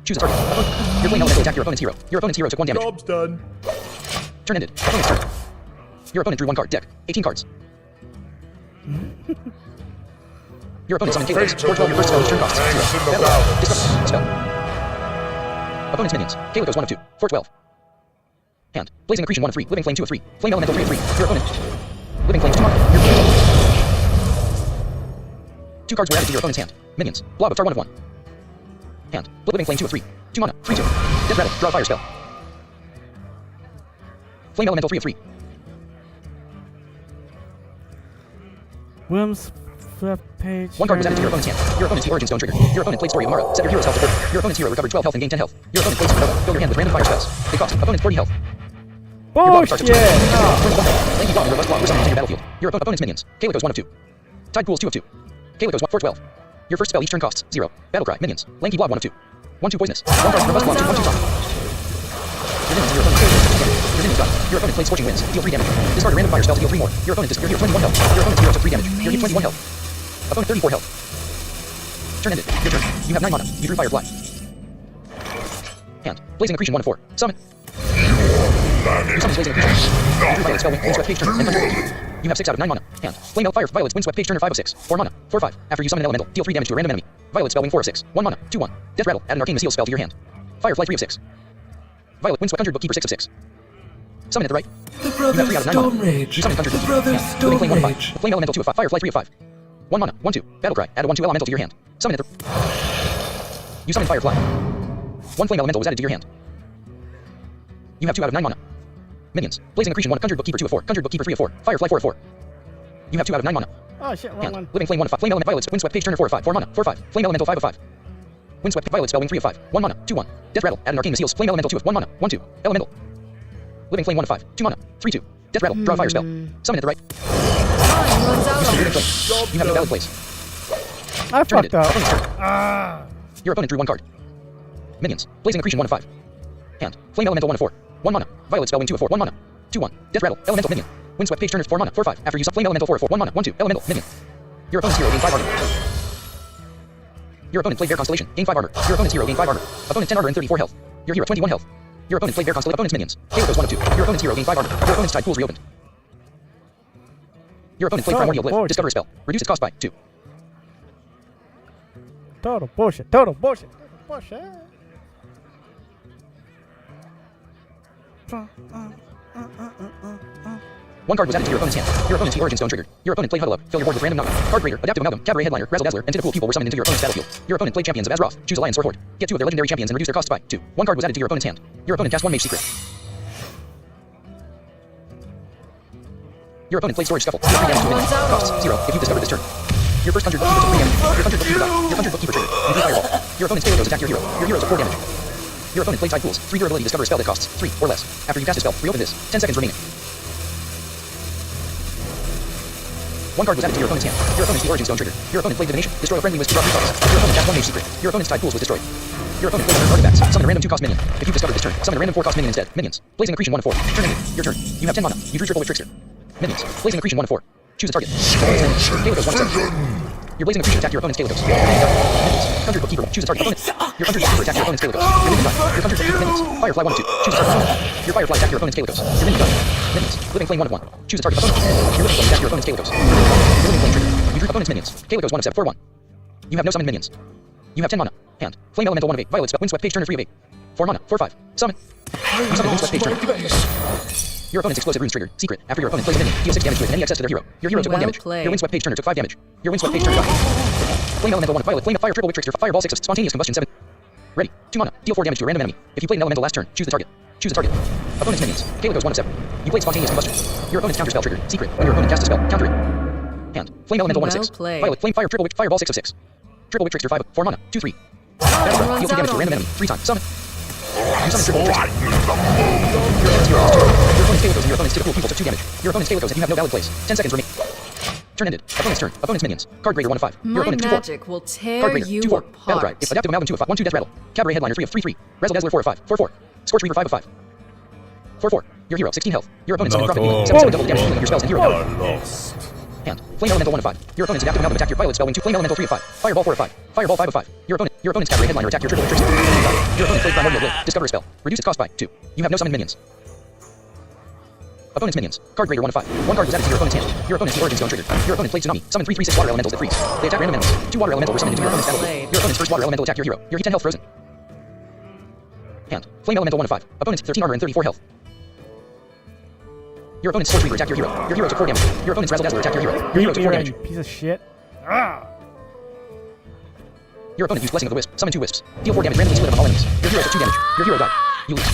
Choose a target. Your flame elemental attacked your opponent's hero. Your opponent's hero took 1 damage. Job's done. Turn ended. Opponent's turn. Your opponent drew 1 card. Deck. 18 cards. Your opponent summoned Kalatos. 4/12. Your first spell each turn costs 0. Battle. Discover. A spell. Opponent's minions. Kalatos 1 of 2. 4/12. Hand. Blazing Accretion 1 of 3. Living Flame 2 of 3. Flame Elemental 3 of 3. Your opponent. Living Flames 2 mana. Your opponent. 2 cards were added to your opponent's hand. Minions. Blob of Tar 1 of 1. Hand. Living Flame 2 of 3. 2 mana. 3/2. Death Rattle. Draw a fire spell. Flame Elemental 3 of 3. Wilm's flip page. 1 card was added to your opponent's hand. Your opponent's Origin Stone triggered. Your opponent played Story of Mara. Set your hero's health to 40. Your opponent's hero recovered 12 health and gained 10 health. Your opponent played Supernova. Fill your hand with random fire spells. They cost opponent 40 health. Your blob starts Bullshit! at 2. Lanky Blob and Robust Blob were summoned into your battlefield. Your opponent's minions. Kalatos 1 of 2. Tide Pools 2 of 2. Kalatos 1 4/12. Your first spell each turn costs 0. Battlecry. Minions. Lanky Blob 1 of 2. 1/2 poisonous. 1 card. Robust Blob 2. 1/2 trauma. Your minions and your opponent Kalatos took 2 damage. Your minions died. Your opponent played Scorching Winds. Deal 3 damage. Discard a random fire spell to deal 3 more. Your opponent your hero 21 health. Your opponent's hero took 3 damage. Your hero 21 health. Opponent 34 health. Turn ended. Your turn. You have 9 mana. You drew Firefly. Hand. Blazing Accretion 1 of 4. Summon. You summon Blazing Accretion. You drew Violet spell Windswept page turner and Thunder. You have 6 out of 9 mana. Hand. Flame Fire Violet's Windswept page turner 5 of 6. 4 mana. 4/5. After you summon an elemental, deal 3 damage to a random enemy. Violet spell 4 of 6. 1 mana. 2/1. Death Rattle. Add an Arcane Seal spell to your hand. Firefly 3 of 6. Violet Windswept Conjured Bookkeeper 6 of 6. Summon at the right. The You have Brothers 3 out of 9 Storm mana. Rage. You summon Conjured The Bookkeeper. Brothers Hand. Living Flame 1 Storm of 5. Rage. Flame Elemental 2 of 5. Firefly 3 of 5. 1 mana. 1/2. Battlecry. Add a 1/2 elemental to your hand. Summon at the... You summon Firefly. 1 flame elemental was added to your hand. You have 2 out of 9 mana. Minions. Blazing Accretion 1. Conjured Bookkeeper 2 of 4. Conjured Bookkeeper 3 of 4. Firefly 4 of 4. You have 2 out of 9 mana. Oh shit, wrong Hand. one. Living Flame 1 of 5. Flame Element Violet's Windswept Page Turner 4 of 5. 4 mana. 4/5. Flame Elemental 5 of 5. Windswept Violet Spellwing 3 of 5. 1 mana. 2/1. Death Rattle. Add an Arcane Seals. Flame Elemental 2 of 1 mana. 1/2. Elemental. Living Flame 1 of 5. 2 mana. 3/2. Death Rattle. Draw a fire spell. Summon at the right. Time runs out Living on Flame. You have no valid place. I Turn fucked ended. up. Opponent's turn. Ah. Your opponent drew 1 card. Minions. Blazing Accretion 1 of 5. Hand. Flame Elemental 1 of 4. 1 mana. Violet Spellwing 2 of 4. 1 mana. 2/1. Death Rattle. Elemental Minion. Windswept Page Turner 4 mana. 4/5. After you summon Flame Elemental 4 of 4. 1 mana. 1/2. Elemental Minion. Your opponent's hero gained 5 armor. Your opponent played Bear Constellation. Gained 5 armor. Your opponent's hero gained 5 armor. Opponent 10 armor and 34 health. Your hero 21 health. Your opponent played Bear Constellation. Opponent's minions. Kalatos 1 of 2. Your opponent's hero gained 5 armor. Your opponent's Tide Pools reopened. Your opponent played Primordial Glyph. Discover a spell. Reduce its cost by 2. Total bullshit. Total bullshit. Total bullshit. 1 card was added to your opponent's hand. Your opponent's Origin Stone triggered. Your opponent played Huddle Up. Fill your board with random number. Card Creator, Adaptive Amalgam, Cabaret Headliner, Razzle Dazzler, and Tentapool people were summoned into your opponent's battlefield. Your opponent played Champions of Azeroth. Choose a Lion Sword Horde. Get 2 of their legendary champions and reduce their costs by 2. 1 card was added to your opponent's hand. Your opponent cast 1 Mage Secret. Your opponent played Storage Scuffle. Deal 3 damage to minions. Costs 0 if you discovered this turn. Your first Conjured Bookkeeper took 3 damage. Your Conjured Bookkeeper died. Your Conjured Bookkeeper triggered. You drew Fireball. Your opponent's Kalatos attacked your hero. Your hero took 4 damage. Your opponent played Tide Pools. 3 durability. Discover a spell that costs 3 or less. After you cast a spell, reopen this. 10 seconds remaining. 1 card was added to your opponent's hand. Your opponent's Origin Stone triggered. Your opponent played Divination. Destroy a friendly list to draw 3 cards. Your opponent cast 1 Mage Secret. Your opponent's Tide Pools was destroyed. Your opponent played artifacts. Summon a random 2-cost minion. If you discovered this turn, summon a random 4-cost minion instead. Minions. Blazing Accretion 1 of 4. Turn ended. Your turn. You have 10 mana. You drew Triple with Trickster. Minions. Blazing Accretion 1 of 4. Choose a target. Kalatos 1 of 7. Your blazing accretion attack your opponent's Kalikos. Minions. Conjured Bookkeeper. Choose a target opponent. Your Conjured Bookkeeper attack your opponent's Kalikos. Your minion gun. Your Conjured Bookkeeper minions. Firefly 1 of 2. Choose a target opponent. Your Firefly attack your opponent's Kalikos. Your minion gun. Minions. Living Flame 1 of 1. Choose a target opponent. Your Living Flame attack your opponent's Kalikos. Your Living Flame trigger. You drew opponent's minions. Kalikos 1 of 7 for 1. You have no summoned minions. You have 10 mana. Hand. Flame Elemental 1 of 8. Violet spell. Windswept page turner 3 of 8. 4 mana. 4/5. Summon. You summon Windswept page turner. Your opponent's explosive runes triggered. Secret. After your opponent plays a minion, deal 6 damage with any excess to their hero. Your hero took 1 Well damage. played. Your Windswept page turner took 5 damage. Your Windswept page turner died. Flame Elemental 1 of Violet. Flame of Fire Triple Wick Trickster. Fireball 6 of Spontaneous Combustion 7. Ready. 2 mana. Deal 4 damage to a random enemy. If you played an elemental last turn, choose the target. Choose a target. Opponent's minions. Kalikos 1 of 7. You played Spontaneous Combustion. Your opponent's counter spell triggered. Secret. When your opponent casts a spell, counter it. Hand. Flame Elemental 1 of 6. Well played. Violet. Flame Fire Triple Wick. Fireball 6 of 6. Triple Wick Trickster 5 of 4 mana. 2/3. Time Deal runs 2 damage out to a on random me. enemy. 3 times. Summon. You summon Triple Wick Trickster. Your opponent's Kalikos and your opponent's typical people took 2 damage. Your opponent's Kalikos and you have no valid plays. 10 seconds remaining. Turn ended. Opponent's turn. Opponent's minions. Card Grader 1 of 5. Your My opponent 2/4. magic will Card tear Grader you 2/4. Battle Cry. apart. If Adaptive Amalgam 2 of 5. 1/2 Death Rattle. Cabaret Headliner 3 of 3/3. Razzle Dazzler 4 of 5. 4/4. Scorch Reaver 5 of 5. 4/4. Your hero 16 health. Your opponent's Summon Prophet Beam. 7/7 double damage healing your spells and hero power. Hand. Flame Elemental 1 of 5. Your opponent's Adaptive Amalgam attack your Violet spell wing 2. Flame Elemental 3 of 5. Fireball 4 of 5. Fireball 5 of 5. Your opponent's Cabaret Headliner attack your Triple Trickster. Your opponent played Primordial Blade. Discover a spell. Reduce its cost by 2. You have no summoned minions. Opponent's minions. Card Grader 1 of 5. 1 card was added to your opponent's hand. Your opponent's Origin Stone triggered. Your opponent played Tsunami. Summon 3/3/6 water elementals that freeze. They attack random enemies. 2 water elemental were summoned into your opponent's battle field. Your opponent's first water elemental attack your hero. Your heat 10 health frozen. Hand. Flame Elemental 1 of 5. Opponent's 13 armor and 34 health. Your opponent's Scorch Reaver attack your hero. Your hero took 4 damage. Your opponent's Razzle Dazzler attack your hero. Your hero took 4 damage. Piece of shit. Your opponent used Blessing of the Wisp. Summon 2 wisps. Deal 4 damage randomly split among all enemies. Your hero took 2 damage. Your hero died. You lose.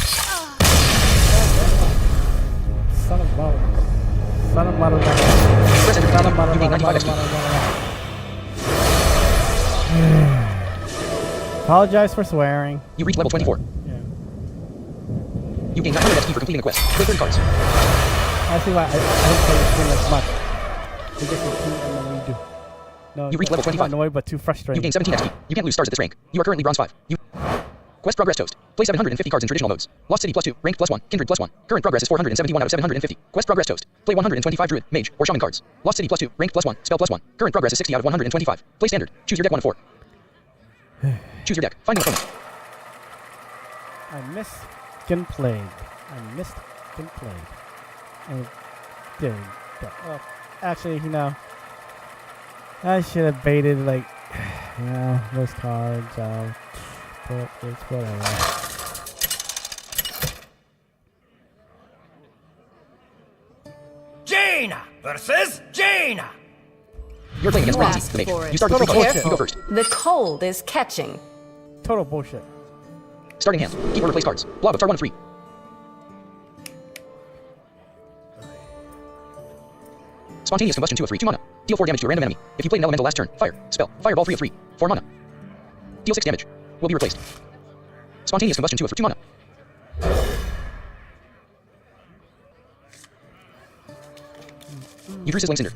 Son of mother. Son of mother. Press enter to Son of continue. mother. You gain 95 XP. Apologize for swearing. You reach level 24. Yeah. You gain 900 XP for completing the quest. Play 30 cards. I see why I don't play this game as much. We just repeat and then we do. No, You reach level I'm 25. not annoyed, but too frustrating. You gain 17 XP. You can't lose stars at this rank. You are currently bronze 5. You Quest progress toast. Play 750 cards in traditional modes. Lost City +2, ranked +1, kindred +1. Current progress is 471 out of 750. Quest progress toast. Play 125 druid, mage, or shaman cards. Lost City +2, ranked +1, spell +1. Current progress is 60 out of 125. Play standard. Choose your deck 1 of 4. Choose your deck. Finding opponent. I missed Skin Plague. I missed Skin Plague. Oh, there we go. Oh, actually, you know, I should have baited, like, you know, those cards out. But it's whatever. Jaina versus Jaina. You're playing against You Ramsey, asked the mage. for it. You start with 3 Total cards. bullshit. You go first. The cold is catching. Total bullshit. Starting hand. Keep or replace cards. Blob of tar 1 of 3. Spontaneous combustion 2 of 3. 2 mana. Deal 4 damage to a random enemy. If you played an elemental last turn, fire. Spell. Fireball 3 of 3. 4 mana. Deal 6 damage. Will be replaced. Spontaneous combustion 2 of 2 mana. You drew Sizzling Cinder.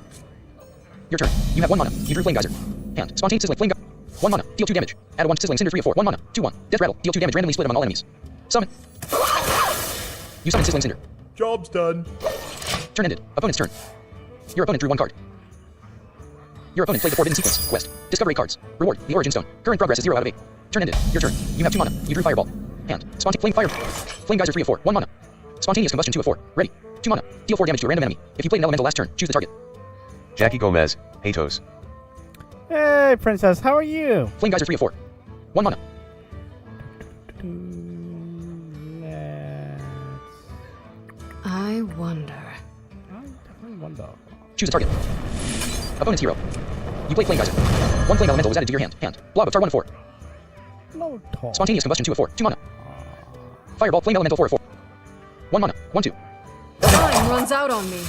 Your turn. You have 1 mana. You drew Flame Geyser. Hand. Spontaneous Sizzling Flame Geyser. 1 mana. Deal 2 damage. Add a 1 to Sizzling Cinder 3 of 4. 1 mana. 2/1. Death Rattle. Deal 2 damage randomly split among all enemies. Summon. You summon Sizzling Cinder. Job's done. Turn ended. Opponent's turn. Your opponent drew 1 card. Your opponent played the Forbidden Sequence. Quest. Discover 8 cards. Reward. The Origin Stone. Current progress is 0 out of 8. Turn ended. Your turn. You have 2 mana. You drew Fireball. Hand. Flame Fire. Flame Geyser 3 of 4. 1 mana. Spontaneous Combustion 2 of 4. Ready. 2 mana. Deal 4 damage to a random enemy. If you played an elemental last turn, choose the target. Jackie Gomez, Hatos. Hey, princess, how are you? Flame Geyser 3 of 4. 1 mana. I wonder. I wonder. Choose a target. Opponent's hero. You play Flame Geyser. 1 flame elemental was added to your hand. Hand. Blob of tar 1 of 4. No talk. Spontaneous Combustion 2 of 4. 2 mana. Fireball Flame Elemental 4 of 4. 1 mana. 1/2. Time runs out on me.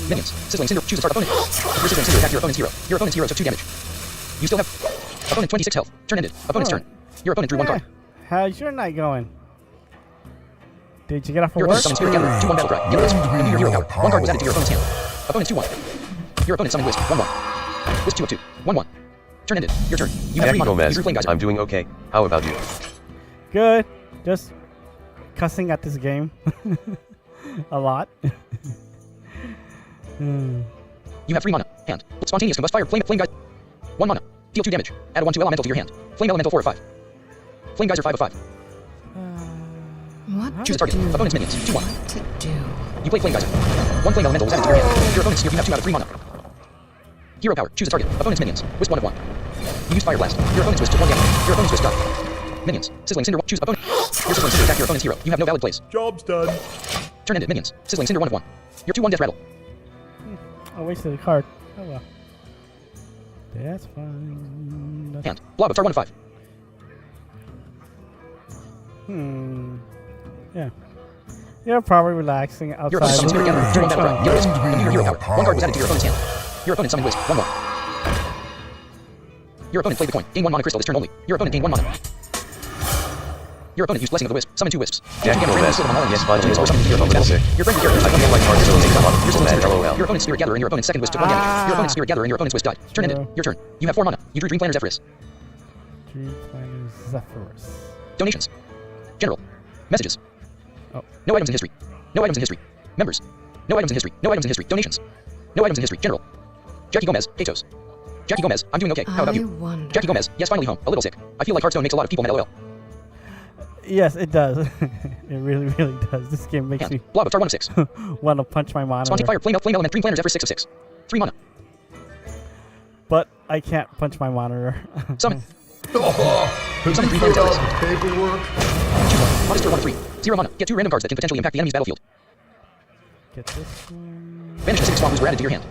Minions. Sizzling Cinder. Choose a target opponent. Your Sizzling Cinder attack your opponent's hero. Your opponent's hero took 2 damage. You still have opponent 26 health. Turn ended. Opponent's turn. Your opponent drew 1 card. How's your night going? Did you get off of Your work? opponent summoned Spirit Gatherer. 2/1 battle cry. Get this. Renew your hero power. 1 card was added to your opponent's hand. Opponent's 2/1. Your opponent summoned Wisp. 1/1. Wisp 2 of 2. 1/1. Turn ended. Your turn. You have 3 Jackie mana. You Gomez, drew Flame Geyser. I'm doing okay. How about you? Good. Just cussing at this game. A lot. You have 3 mana. Hand. Spontaneous Combust Fire. Flame Geyser. 1 mana. Deal 2 damage. Add a 1/2 elemental to your hand. Flame elemental 4 of 5. Flame geyser 5 of 5. What Choose a to target. do? Opponent's minions. 2/1. What to do? You play flame geyser. 1 flame elemental was added to your hand. Your opponent's you have 2 out of 3 mana. Hero power. Choose a target. Opponent's minions. Wisp 1 of 1. You use fire blast. Your opponent's wisp to 1 damage. Your opponent's wisp die. Minions. Sizzling cinder. Choose opponent. Your sizzling cinder attack your opponent's hero. You have no valid plays. Job's done. Turn ended. Minions. Sizzling cinder 1 of 1. Your 2/1 death rattle. I wasted a card. Oh well. That's fine. That's Hand. Blob of tar 1 of 5. Yeah. You're probably relaxing Your opponent outside. summons spirit gathering. Turn 1 battle cry. Get wisp. Renew your hero power. 1 card was added to your opponent's hand. Your opponent summoned wisp. 1/1. Your opponent played the coin. Gain 1 mana crystal this turn only. Your opponent gained 1 mana. Your opponent used blessing of the wisp. Summon 2 wisps. Jackie Gomez. Yes, finally, Your friendly level character. 6. Your character. I don't like Hearthstone. Take Your Your sizzling cinder. LOL. Your opponent's spirit gatherer and your opponent's second wisp took 1 damage. Your opponent's spirit gatherer and your opponent's wisp died. Turn ended. Your turn. You have 4 mana. You drew Dream Planner Zephyrus. Dream Planner Zephyrus. Donations. General. Messages. Oh. No items in history. No items in history. Members. No items in history. No items in history. Donations. No items in history. General. Jackie Gomez. Hatos. Jackie Gomez. I'm doing okay. How about I you? wonder. Jackie Gomez. Yes, finally home. A little sick. I feel like Hearthstone makes a lot of people mad. LOL. Yes, it does. It really, really does. This game makes Hand. me Blob of tar 1 of 6. want to punch my monitor. Spontaneous fire. Flame element. Dream Planner Zephyrus 6 of 6. 3 mana. But I can't punch my monitor. Summon. Have Summon you 3 filled Planner out Zephyrus. paperwork? Choose 1. Monster 1 of 3. 0 mana. Get 2 random cards that can potentially impact the enemy's battlefield. Get this one. Banish 6 swamp who's were added to your hand.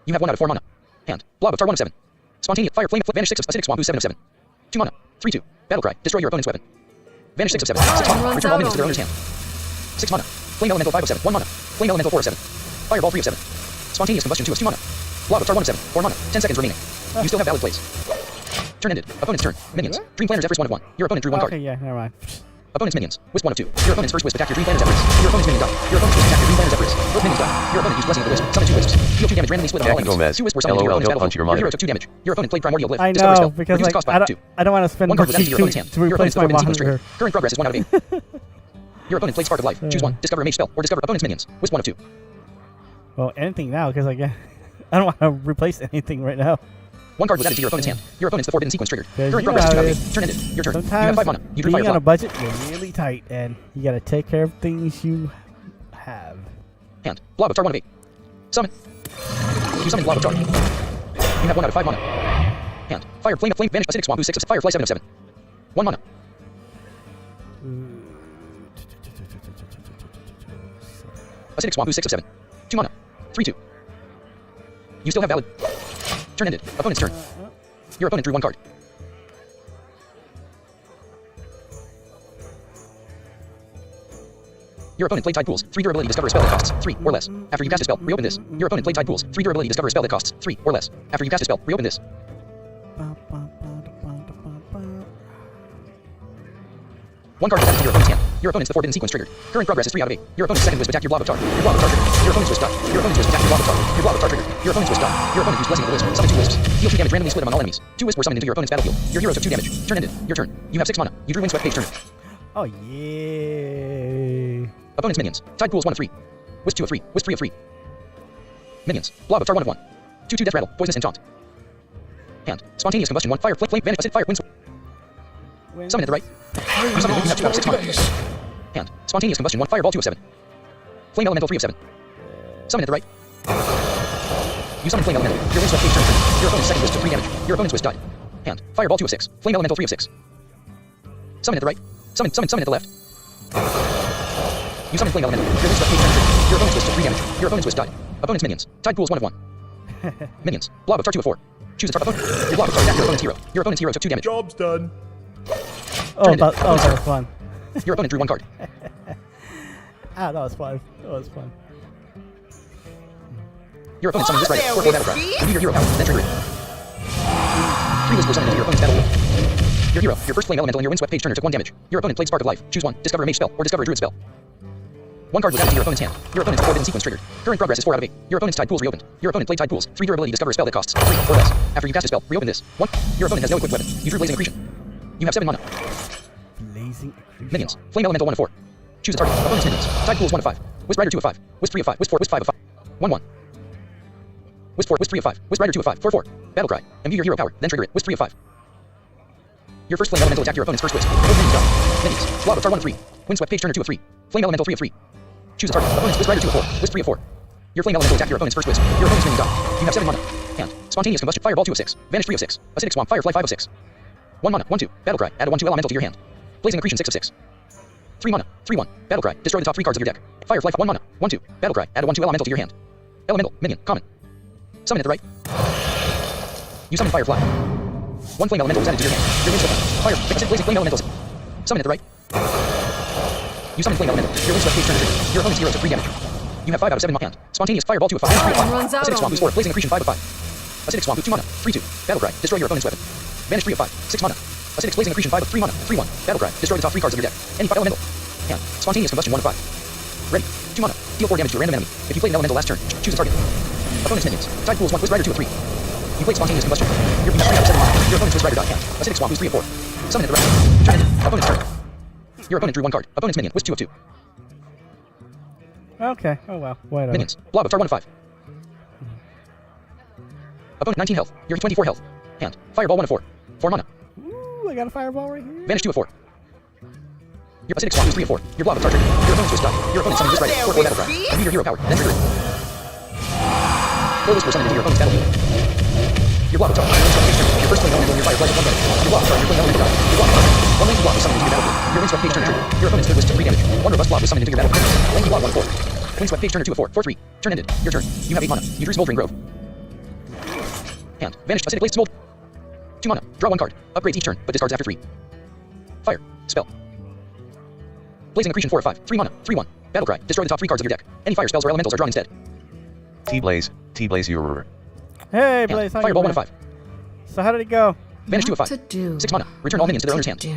You have 1 out of 4 mana. Hand. Blob of tar 1 of 7. Spontaneous fire. Flame. Banish 6 of acidic swamp who's 7 of 7. 2 mana. 3/2. Battle cry. Destroy your opponent's weapon. Vanish 6 of 7. 6 mana. runs Return all out minions to their on owner's hand. 6 mana. Flame elemental 5 of 7. 1 mana. Flame elemental 4 of 7. Fireball 3 of 7. Spontaneous combustion 2 of 2 mana. Blob of tar 1 of 7. 4 mana. 10 seconds remaining. You still have valid plays. Turn ended. Opponent's turn. Minions. Dream Planner Zephyrus 1 of 1. Your opponent drew 1 card. Okay, yeah, never mind. Opponent's minions. Wisp 1 of 2. Your opponent's first wisp attacked your Dream Planner Zephyrus. Your opponent's minion died. Your opponent's wisp attacked your Dream Planner Zephyrus. Both minions died. Your opponent used blessing of the wisp. Summon 2 wisps. Deal 2 damage randomly split on all Jackie enemies. Gomez. 2 wisps were summoned into your LOL, opponent's don't punch battlefield. your Your hero monitor. took 2 damage. Your opponent played Primordial Glyph. I Discover spell. know, because Reduce like, cost by I don't, 2. I don't want to spend 1 card was added money to your opponent's hand. to Your replace opponent's my the forbidden sequence monitor. trigger. Current progress is 1 out of 8. Your opponent played Spark of Life. Choose 1. Discover a mage spell or discover opponent's minions. Wisp 1 of 2. Well, anything now, because like, I don't want to replace anything right now. 1 card was added to your opponent's hand. Your opponent's the forbidden sequence triggered. Because Current you progress is 2 out of know, 8. Turn ended. Your turn. You have Sometimes 5 mana. You drew being on Firefly. a budget, you're really tight, and you gotta take care of things you have. Hand. Blob of tar 1 of 8. Summon. You summon Blob of tar. You have 1 out of 5 mana. Hand. Fire. Flame. Vanish. Acidic swamp who's 6 of Firefly 7 of 7. 1 mana. Acidic swamp who's 6 of 7. 2 mana. 3/2. You still have valid. Turn ended. Opponent's turn. Your opponent drew 1 card. Your opponent played Tide Pools. 3 durability. Discover a spell that costs 3 or less. After you cast a spell, reopen this. Your opponent played Tide Pools. 3 durability. Discover a spell that costs 3 or less. After you cast a spell, reopen this. One card was added to your opponent's hand. Your opponent's the forbidden sequence triggered. Current progress is 3 out of 8. Your opponent's second wisp attacked your blob of tar. Your blob of tar triggered. Your opponent's wisp died. Your opponent's wisp attacked your blob of tar. Your blob of tar triggered. Your opponent's wisp died. Your opponent used blessing of the wisp. Summon 2 wisps. Deal 2 damage randomly split among all enemies. 2 wisps were summoned into your opponent's battlefield. Your hero took 2 damage. Turn ended. Your turn. You have 6 mana. You drew Windswept Page turn. Oh, yay. Opponent's minions. Tide Pools 1 of 3. Wisp 2 of 3. Wisp 3 of 3. Minions. Blob of tar 1 of 1. 2/2 death rattle. Poisonous and taunt. Hand. Spontaneous combustion 1. Fire. Flame. Vanish. Acid. Fire. Winds. Summon at the right. You summon. You have 2 out of 6 mana. Hand. Spontaneous combustion 1. Fireball 2 of 7. Flame elemental 3 of 7. Summon at the right. You summon flame elemental. Your Windswept Page turn. Your opponent's second wisp took 3 damage. Your opponent's wisp died. Hand. Fireball 2 of 6. Flame elemental 3 of 6. Summon at the right. Summon at the left. You summon flame elemental. Your Windswept Page turn. Your opponent's wisp took 3 damage. Your opponent's wisp died. Opponent's minions. Tide Pools 1 of 1. Minions. Blob of tar 2 of 4. Choose a target opponent. Your blob of tar attacked your opponent's hero. Your opponent's hero took 2 damage. Job's done. Oh, that was fun. Your opponent drew 1 card. Ah, that was fun. That was fun. Your opponent summoned this rider. 4/4 battle cry. Renew your hero power. Then trigger it. 3 wisps were summoned into your opponent's battlefield. Your hero, your first flame elemental and your Windswept Page turner took 1 damage. Your opponent played Spark of Life. Choose 1. Discover a mage spell or discover a druid spell. 1 card was added to your opponent's hand. Your opponent's forbidden sequence triggered. Current progress is 4 out of 8. Your opponent's Tide Pools reopened. Your opponent played Tide Pools. 3 durability. Discover a spell that costs 3 or less. After you cast a spell, reopen this. 1. Your opponent has no equipped weapon. You drew Blazing Accretion. You have 7 mana. Blazing Accretion. Minions. Flame elemental 1 of 4. Choose a target. Opponent's minions. Tide Pools 1 of 5. Wisp Rider 2 of 5. Wisp 3 of 5. Wisp 4. Wisp 5 of 5. 1/1. Wisp 4. Wisp 3 of 5. Wisp Rider 2 of 5. 4/4. Battle Cry. Imbue your hero power, then trigger it. Wisp 3 of 5. Your first flame elemental attack your opponent's first wisp. Both minions die. Minions. Blob of Tar 1 of 3. Windswept Page Turner 2 of 3. Flame elemental 3 of 3. Choose a target. Opponent's Wisp Rider 2 of 4. Wisp 3 of 4. Your flame elemental attack your opponent's first wisp. Your opponent's minion die. You have 7 mana. Hand. Spontaneous combustion. Fireball 2 of 6. Vanish 3 of 6. Acidic Swamp. Firefly 5 of 6. 1 mana. 1/2. Battle Cry. Add a 1/2 elemental to your hand. Blazing Accretion 6 of 6. 3 mana. 3/1. Battle Cry. Destroy the top 3 cards of your deck. Firefly 1 mana. 1/2. Battle Cry. Add a 1/2 elemental to your hand. Elemental. Minion. Common. Summon at the right. You summon Firefly. 1 flame elemental is added to your hand. Your windswept. Fire. Blazing flame elementals. Summon at the right. You summon flame elemental. Your windswept Page Turner trigger. Your opponent's heroes of 3 damage. You have 5 out of 7 in hand. Spontaneous Fireball 2 of 5. Vanish 3 of 5. Runs out Acidic on Swamp me. who's 4. Blazing Accretion 5 of 5. Acidic Swamp who's 2 mana. 3/2. Battle Cry. Destroy your opponent's weapon. Vanish 3 of 5. 6 mana. Acidic Blazing Accretion 5 of 3 mana. 3/1. Battle Cry. Destroy the top 3 cards of your deck. Any fire elemental. Hand. Spontaneous Combustion 1 of 5. Ready. 2 mana. Deal 4 damage to a random enemy. If you played an elemental last turn, choose a target. Opponent's minions. Tide Pools 1. Wisp Rider 2 of 3. You played Spontaneous Combustion. You have 3 out of 7 mana. Your opponent's Wisp Rider die. Hand. Acidic Swamp who's 3 of 4. Summon at the right. Turn ended. Opponent's turn. Your opponent drew 1 card. Opponent's minion. Wisp 2 of 2. Okay. Oh well. Whatever. Minions. Blob of Tar 1 of 5. Opponent 19 health. You're 24 health. Hand. Fireball 1 of 4. 4 mana. Ooh, I got a fireball right here. Vanish 2 of 4. Your Acidic Swamp is 3 of 4. Your Blob of Tar trigger. Your opponent's Wisp die. Your opponent's summoning Wisp Rider. 4/4 Battle Cry. Imbue your hero power. Then trigger it. 4 Wisps were summoned into your opponent's battlefield. Your Blob of Tar. Your first flame elemental in your Firefly is 1 damage. Your Blob of Tar. Your flame elemental die. Your Blob of Tar. 1 lanky blob is summoned into your battlefield. Your Windswept Page Turner trigger. Your opponent's good wisp to 3 damage. 1 robust blob is summoned into your battlefield. Lanky blob 1 of 4. Windswept Page Turner 2 of 4. 4/3. Turn ended. Your turn. You have 8 mana. You drew Smoldering Grove. Hand. Vanish. Acidic Blaze Smold. 2 mana. Draw 1 card. Upgrades each turn, but discards after 3. Fire. Spell. Blazing Accretion 4 of 5. 3 mana. 3/1. Battle Cry. Destroy the top 3 cards of your deck. Any fire spells or elementals are drawn instead. T-Blaze, your ruler. Hey, Hand. Blaze. How you Fireball 1 of doing? 5. So how did it go? Vanish 2 of 5. To do. 6 mana. Return all minions to their owner's hand. Do.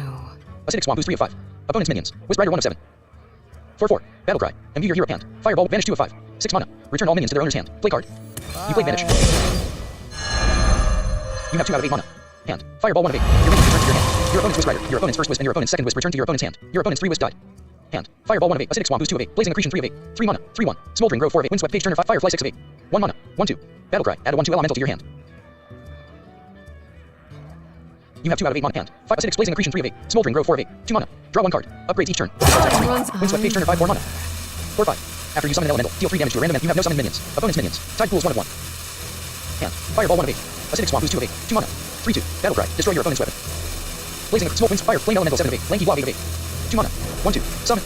Acidic Swamp who's 3 of 5. Opponent's minions. Wisp Rider 1 of 7. 4/4. Battle Cry. Imbue your hero hand. Fireball. Vanish 2 of 5. 6 mana. Return all minions to their owner's hand. Play card. You played Vanish. You have 2 out of 8 mana. Hand. Fireball 1 of 8. Your minions return to your hand. Your opponent's Wisp Rider. Your opponent's first wisp and your opponent's second wisp return to your opponent's hand. Your opponent's 3 wisp died. Hand. Fireball 1 of 8. Acidic Swamp who's 2 of 8. Blazing Accretion 3 of 8. 3 mana. 3/1. Smoldering Grove 4 of 8. Windswept Page Turner 5. Firefly 6 of 8. 1 mana. 1/2. Battle Cry. Add a 1/2 elemental to your hand. You have 2 out of 8 mana. Hand. Acidic Blazing Accretion 3 of 8. Smoldering Grove 4 of 8. 2 mana. Draw 1 card. Upgrades each turn. Windswept Page Turner 5. 4 mana. 4/5. After you summon an elemental, deal 3 damage to a random. You have no summoned minions. Opponent's minions. Tide Pools 1 of 1. Hand. Fireball 1 of 8. Acidic Swamp who's 2 of 8. 2 mana. 3/2. Battle Cry. Destroy your opponent's weapon. Blazing Smoke Winds Fire. Flame Elemental 7 of 8. Lanky Blob 8 of 8. 2 mana. 1/2. Summon.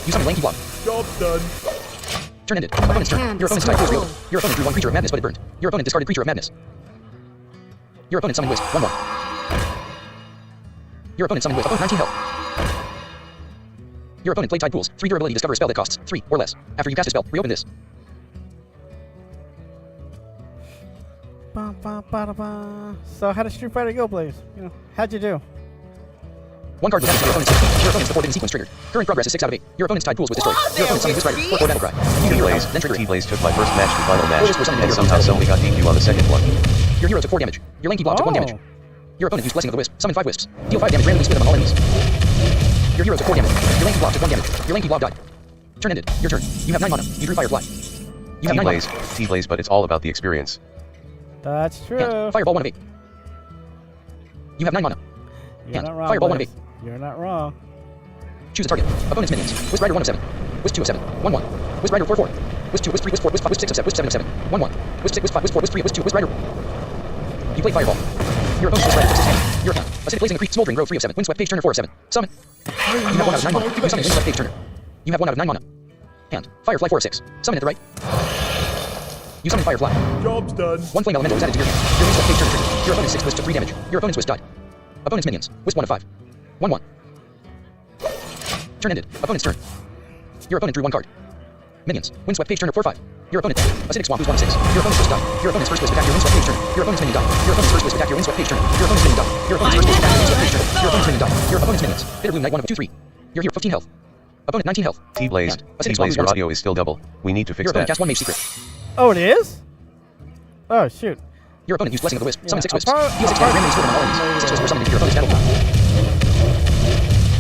You summon Lanky Blob. Job done. Turn ended. Opponent's turn. Hand Your opponent's is Tide Pools full. reeled. Your opponent drew 1 creature of madness, but it burned. Your opponent discarded creature of madness. Your opponent summoned Wisp. 1/1. Your opponent summoned Wisp. Opponent 19 health. Your opponent played Tide Pools. 3 durability. Discover a spell that costs 3 or less. After you cast a spell, reopen this. Ba-ba-ba-da-ba. So how did Street Fighter go, Blaze? You know, how'd you do? 1 card was added to your opponent's hand. Your opponent's the 4-bidden sequence triggered. Current progress is 6 out of 8. Your opponent's Tide Pools was destroyed. Your opponent summoned Wisp Rider. 4/4 Battle Cry. Imbue your hero T-Blaze, power, then trigger it. T-Blaze took my first match to final match, Wisps were summoned and into your somehow opponent's somebody got DQ on the second one. Your hero took 4 damage. Your Lanky Blob took 1 damage. Oh. Your opponent used Blessing of the Wisp. Summon 5 Wisps. Deal 5 damage randomly split among all enemies. Your hero took 4 damage. Your Lanky Blob took 1 damage. Your Lanky Blob died. Turn ended. Your turn. You have 9 mana. You drew Firefly. You have 9 mana. T-Blaze, but it's all about the experience. That's true. Hand. Fireball 1 of 8. You have 9 mana. You're Hand. not wrong, Fireball 1 of 8. Blaze. You're not wrong. Choose a target. Opponent's minions. Wisp Rider 1 of 7. Wisp 2 of 7. 1/1. Wisp Rider 4/4. Wisp 2. Wisp 3. Wisp 4. Wisp 5. Wisp 6 of 7. Wisp 7 of 7. 1/1. Wisp 6. Wisp 5. Wisp 4. Wisp 3. Wisp 2. Wisp Rider. You play Fireball. Your opponent's Wisp Rider takes his hand. Your hand. Acidic Blazing Accretion Smoldering Grove 3 of 7. Windswept Page Turner 4 of 7. Summon. You have 1 out of 9 mana. You summon Windswept Page Turner. You have 1 out of 9 mana. Hand. Firefly 4 of 6. Summon at the right. You summon Firefly. Job's done. 1 flame elemental is added to your hand. Your Windswept Page Turner triggered. Your opponent's 6 Wisp took 3 damage. Your opponent's Wisp died. Opponent's minions. Wisp 1 of 5. 1/1. Turn ended. Opponent's turn. Your opponent drew 1 card. Minions. Windswept Page Turner 4/5. Your opponent. Acidic Swamp who's 1 of 6. Your opponent's Wisp died. Your opponent's first Wisp attacked your Windswept Page Turner. Your opponent's minion died. Your opponent's first Wisp attacked your Windswept Page Turner. Your opponent's minion died. Your opponent's first Wisp attacked your Windswept Page Turner. Your opponent's minion died. Your opponent's minions. Bitter Bloom Knight 1 of 2, 3. Your hero 15 health. Opponent 19 health. T-Blaze, Hand. Acidic Swamp T-Blaze, who's your 1 of 6. audio is still double. We need to fix Your opponent that. cast 1 mage secret. Oh, it is? Oh, shoot. Your opponent used Blessing of the Wisp. Summon 6 Wisps. apart- Deal 6 damage randomly split among all enemies. 6 Wisps were summoned into your opponent's battlefield.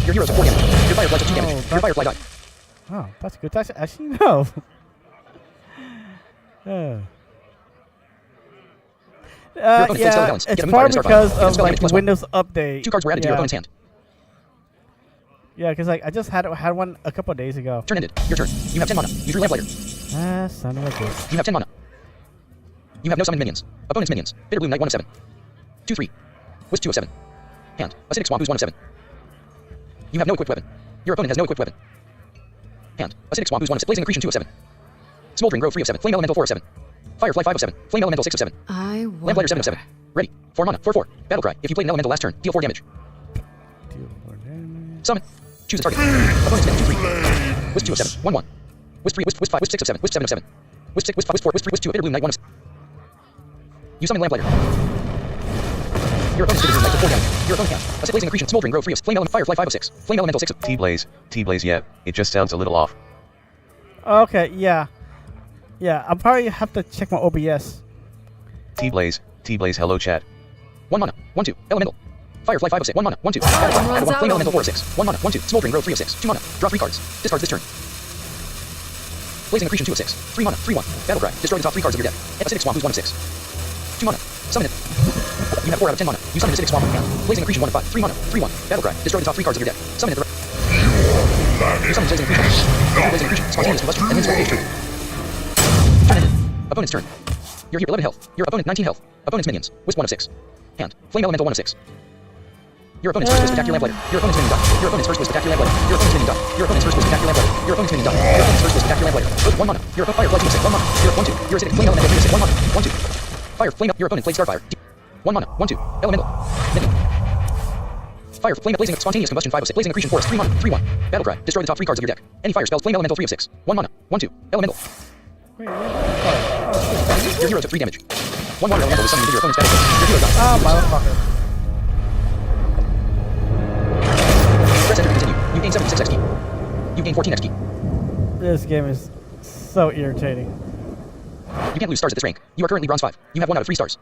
Your hero took 4 damage. Your Firefly took 2 damage. Your Firefly died. Oh, that's good. That's actually no. opponent played Stellar Yeah, Balance. it's Get a Moonfire probably and Starfire. because Get a of spell like damage the +1. Windows update. 2 cards were added to your Yeah. opponent's hand. Yeah, because like I just had one a couple days ago. Turn ended. Your turn. You have 10 mana. You drew Lamplighter. Ah, son of a bitch. You have 10 mana. You have no summoned minions. Opponent's minions. Bitterbloom Knight 1 of 7. 2/3. Wisp 2 of 7. Hand. Acidic Swamp Ooze 1 of 7. You have no equipped weapon. Your opponent has no equipped weapon. Hand. Acidic Swamp Ooze 1 of 6. Blazing Accretion 2 of 7. Smoldering Grove 3 of 7. Flame Elemental 4 of 7. Firefly 5 of 7. Flame Elemental 6 of 7. I Lamplighter 7 of wonder. 7. Ready. 4 mana. 4/4. Battlecry. If you played an elemental last turn, deal 4 damage. Deal 4 damage. Summon. Choose a target. Opponent's minion 2/3. Wisp 2 of 7. 1/1. Wisp 3. Wisp 5. Wisp 6 of 7. Wisp 7 of 7. Wisp 6. Wisp 5. Wisp 4. Wisp 3. Wisp 2 of Bitterbloom Knight 1 of 6. You summon Lamplighter. Your opponent's Bitterbloom Knight for 4 damage. Your opponent hand. Acid Blazing Accretion. Smoldering Grove 3 of 6. Flame Element Firefly 5 of 6. Flame Elemental 6 of T-Blaze, yeah, it just sounds a little off. Okay, yeah. Yeah, I'll probably have to check my OBS. T-Blaze, hello chat. 1 mana. 1/2. Elemental. Firefly 5 of 6. 1 mana. 1/2. Runs Battlecry. Add 1. out Flame on Elemental 4 of me. 6. 1 mana. 1/2. Smoldering Grove 3 of 6. 2 mana. Draw 3 cards. Discard this turn. Blazing Accretion 2 of 6. 3 mana. 3/1. Battlecry. Destroy the top 3 cards of your deck. Acidic Swamp Ooze 1 of 6. 2 mana. Summon it. You have 4 out of 10 mana. You summon Acidic Swamp with hand. Blazing Accretion 1 of 5. 3 mana. 3/1. Battlecry. Destroy the top 3 cards of your deck. Summon it. You summon Blazing Accretion. Blazing Accretion. Spontaneous combustion. And then spread page turn. Turn ended. Opponent's turn. Your hero 11 health. Your opponent 19 health. Opponent's minions. Wisp 1 of 6. Hand. Flame Elemental 1 of 6. Your opponent's first was Spectacular Lamplighter. Your opponent's minion die. Your opponent's first was Spectacular Lamplighter. Your opponent's minion die. Your opponent's first was Spectacular Lamplighter. Your opponent's minion die. Your opponent's first was Spectacular Lamplighter. First 1 mana. Your opponent Firefly 2 of 6. 1 mana. Your 1/2. Your Acidic Flame Elemental 3 of 6. 1 mana. 1/2. Fire Flame. Your opponent played Starfire. 1 mana. 1/2. Elemental. Minion. Fire Flame Blazing Spontaneous Combustion 5 of 6. Blazing Accretion 4 of 3 mana. 3/1. Battlecry. Destroy the top 3 cards of your deck. Any fire spells. Flame Elemental 3 of 6. 1 mana. 1/2. Elemental. Wait, what? Your hero took 3 damage. 1 water elemental was summoned into your opponent's battlefield. Your hero died. Oh, motherfucker. Press enter to continue. You gain 76 XP. You gain 14 XP. This game is so irritating. You can't lose stars at this rank. You are currently bronze 5. You have 1 out of 3 stars.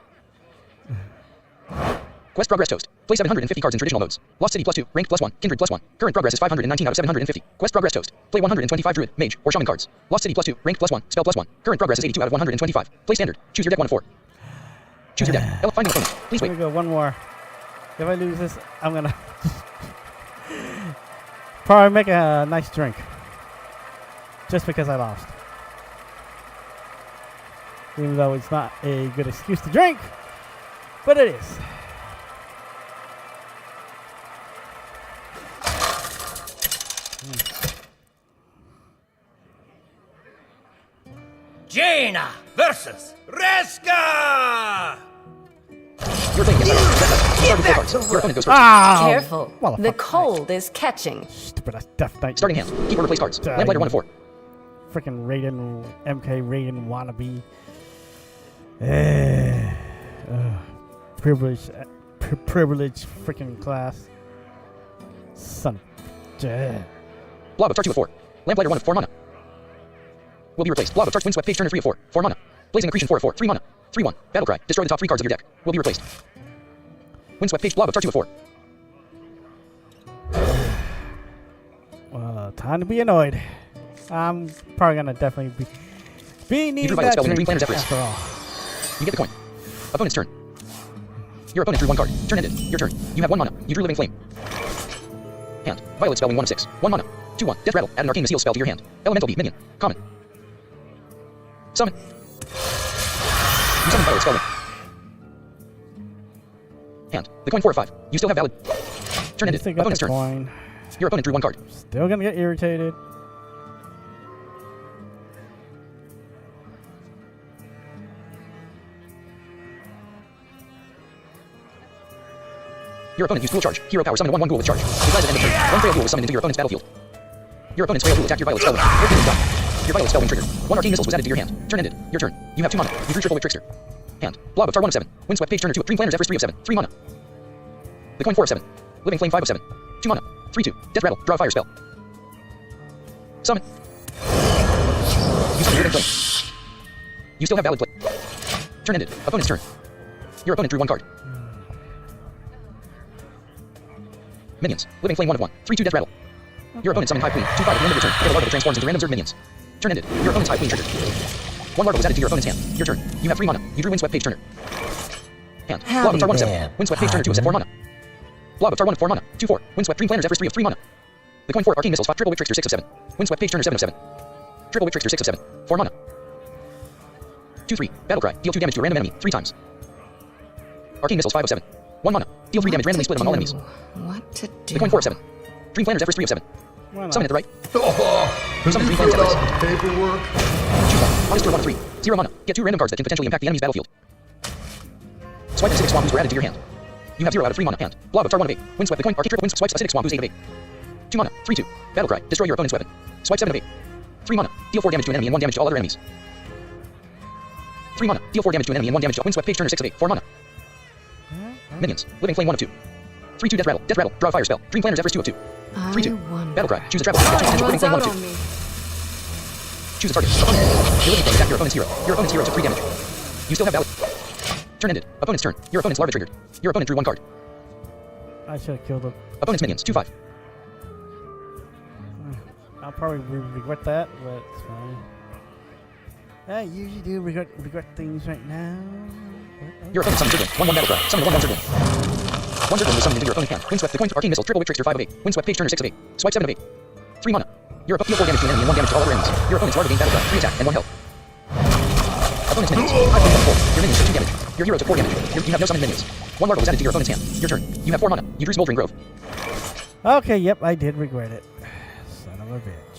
Quest progress toast. Play 750 cards in traditional modes. Lost City +2. Ranked +1. Kindred +1. Current progress is 519 out of 750. Quest progress toast. Play 125 druid, mage, or shaman cards. Lost City +2. Ranked +1. Spell +1. Current progress is 82 out of 125. Play standard. Choose your deck 1 of 4. Choose your deck. Finding opponent. Please Let wait. me go one more. If I lose this, I'm gonna probably make a nice drink. Just because I lost. Even though it's not a good excuse to drink, but it is. Jaina versus Reska! You're playing against Starfire. Start with 4 cards. Your opponent goes first. Ah! Careful. Motherfucker. The cold is catching. Stupid ass Death Knight. Starting hand. Keep or replace cards. Die. Lamplighter 1 of 4. Freaking Raiden, MK Raiden wannabe. Privilege freaking class. Son of Blob of Tar 2 of 4. Lamplighter 1 of 4 mana. Will be replaced. Blob of Tar Windswept Page Turner 3 of 4. 4 mana. Blazing Accretion 4 of 4. 3 mana. 3/1. Battlecry. Destroy the top 3 cards of your deck. Will be replaced. Windswept Page Blob of Tar 2 of 4. Time to be annoyed. I'm probably gonna definitely be needing drew Violet that Spell when you drink dream Planner's after all. You get the coin. Opponent's turn. Your opponent drew 1 card. Turn ended. Your turn. You have 1 mana. You drew Living Flame. Hand. Violet Spellwing 1 of 6. 1 mana. 2/1. Death Rattle. Add an Arcane Seal spell to your hand. Elemental Beat. Minion. Common. Summon. You summon Violet Spellwing. Hand. The coin 4 of 5. You still have valid. Turn ended. Still got Opponent's the turn. coin. Your opponent drew 1 card. Still gonna get irritated. Your opponent used Dual Charge. Hero power summon 1/1 ghoul with charge. Declare at end of turn. 1 Frail Ghoul was summoned into your opponent's battlefield. Your opponent's Frail Ghoul attacked your Violet Spellwing. Your opponent died. Your Violet Spellwing triggered. 1 Arcane Missiles was added to your hand. Turn ended. Your turn. You have 2 mana. You drew Triple Whip Trickster. Hand. Blob of Tar 1 of 7. Windswept Page Turner 2 of Dream Planners Everest 3 of 7. 3 mana. The coin 4 of 7. Living Flame 5 of 7. 2 mana. 3/2. Death Rattle. Draw a fire spell. Summon. You summon Living Flame. You still have valid play. Turn ended. Opponent's turn. Your opponent drew 1 card. Minions. Living Flame 1 of 1. 3/2 Death Rattle. Your opponent summoned High Queen. 2/5 at the end of your turn. Get a larva that transforms into random Zerg minions. Turn ended. Your opponent's High Queen triggered. 1 larva was added to your opponent's hand. Your turn. You have 3 mana. You drew Windswept Page Turner. Hand. Blob of Tar 1 of 7. Windswept Page Turner 2 of 4 mana. Blob of Tar 1 of 4 mana. 2/4. Windswept Dream Planners Everest 3 of 3 mana. The Coin 4 Arcane Missiles 5 Triple Witch Trickster 6 of 7. Windswept Page Turner 7 of 7. Triple Witch Trickster 6 of 7. 4 mana. 2/3. Battlecry. Deal 2 damage to a random enemy 3 times. Arcane Missiles 5 of 7. 1 mana. Deal 3 damage randomly split among all enemies. What to do? The Coin 4 of 7. Dream Planners Everest 3 of 7. Why not? Summon at the right. Oh, Summon you 3 Planners fill Everest. out paperwork. Choose one. Honest 1 of 3. 0 mana. Get 2 random cards that can potentially impact the enemy's battlefield. Swipe acidic swamp whose were added to your hand. You have 0 out of 3 mana. Hand. Blob of Tar 1 of 8. Windswept the Coin Arcane Triple Winds swipes acidic swamp whose 8 of 8. 2 mana. 3/2. Battlecry. Destroy your opponent's weapon. Swipe 7 of 8. 3 mana. Deal 4 damage to an enemy and 1 damage to all other enemies. 3 mana. Deal 4 damage to an enemy and 1 damage to Windswept Page Turner 6 of 8. 4 mana. Minions. Living Flame 1 of 2. 3/2 Death Rattle. Death Rattle. Draw a fire spell. Dream Planners Everest 2 of 2. 3/2. Battlecry. Choose a trap. Get 2 potential Living Runs Flame 1 out of 2. on me. Choose a target. Your living flame attack your opponent's hero. Your opponent's hero took 3 damage. You still have valid. Turn ended. Opponent's turn. Your opponent's larva triggered. Your opponent drew 1 card. I should have killed him. Opponent's minions. 2/5. I'll probably regret that, but it's fine. I usually do regret things right now. Your opponent summoned Zerglin. 1/1 Battlecry. Summon 1/1 Zerglin. 1 Zerglin was summoned into your opponent's hand. Windswept the Coin Arcane Missile. Triple Witch Trickster 5 of 8. Windswept Page Turner 6 of 8. Swipe 7 of 8. 3 mana. Your opponent deal 4 damage to an enemy and 1 damage to all other enemies. Your opponent's larva gained Battlecry. 3 attack and 1 health. Opponent's minions. 5/4. Your minions took 2 damage. Your hero took 4 damage. You have no summoned minions. 1 larva was added to your opponent's hand. Your turn. You have 4 mana. You drew Smoldering Grove. Okay, yep, I did regret it. Son of a bitch.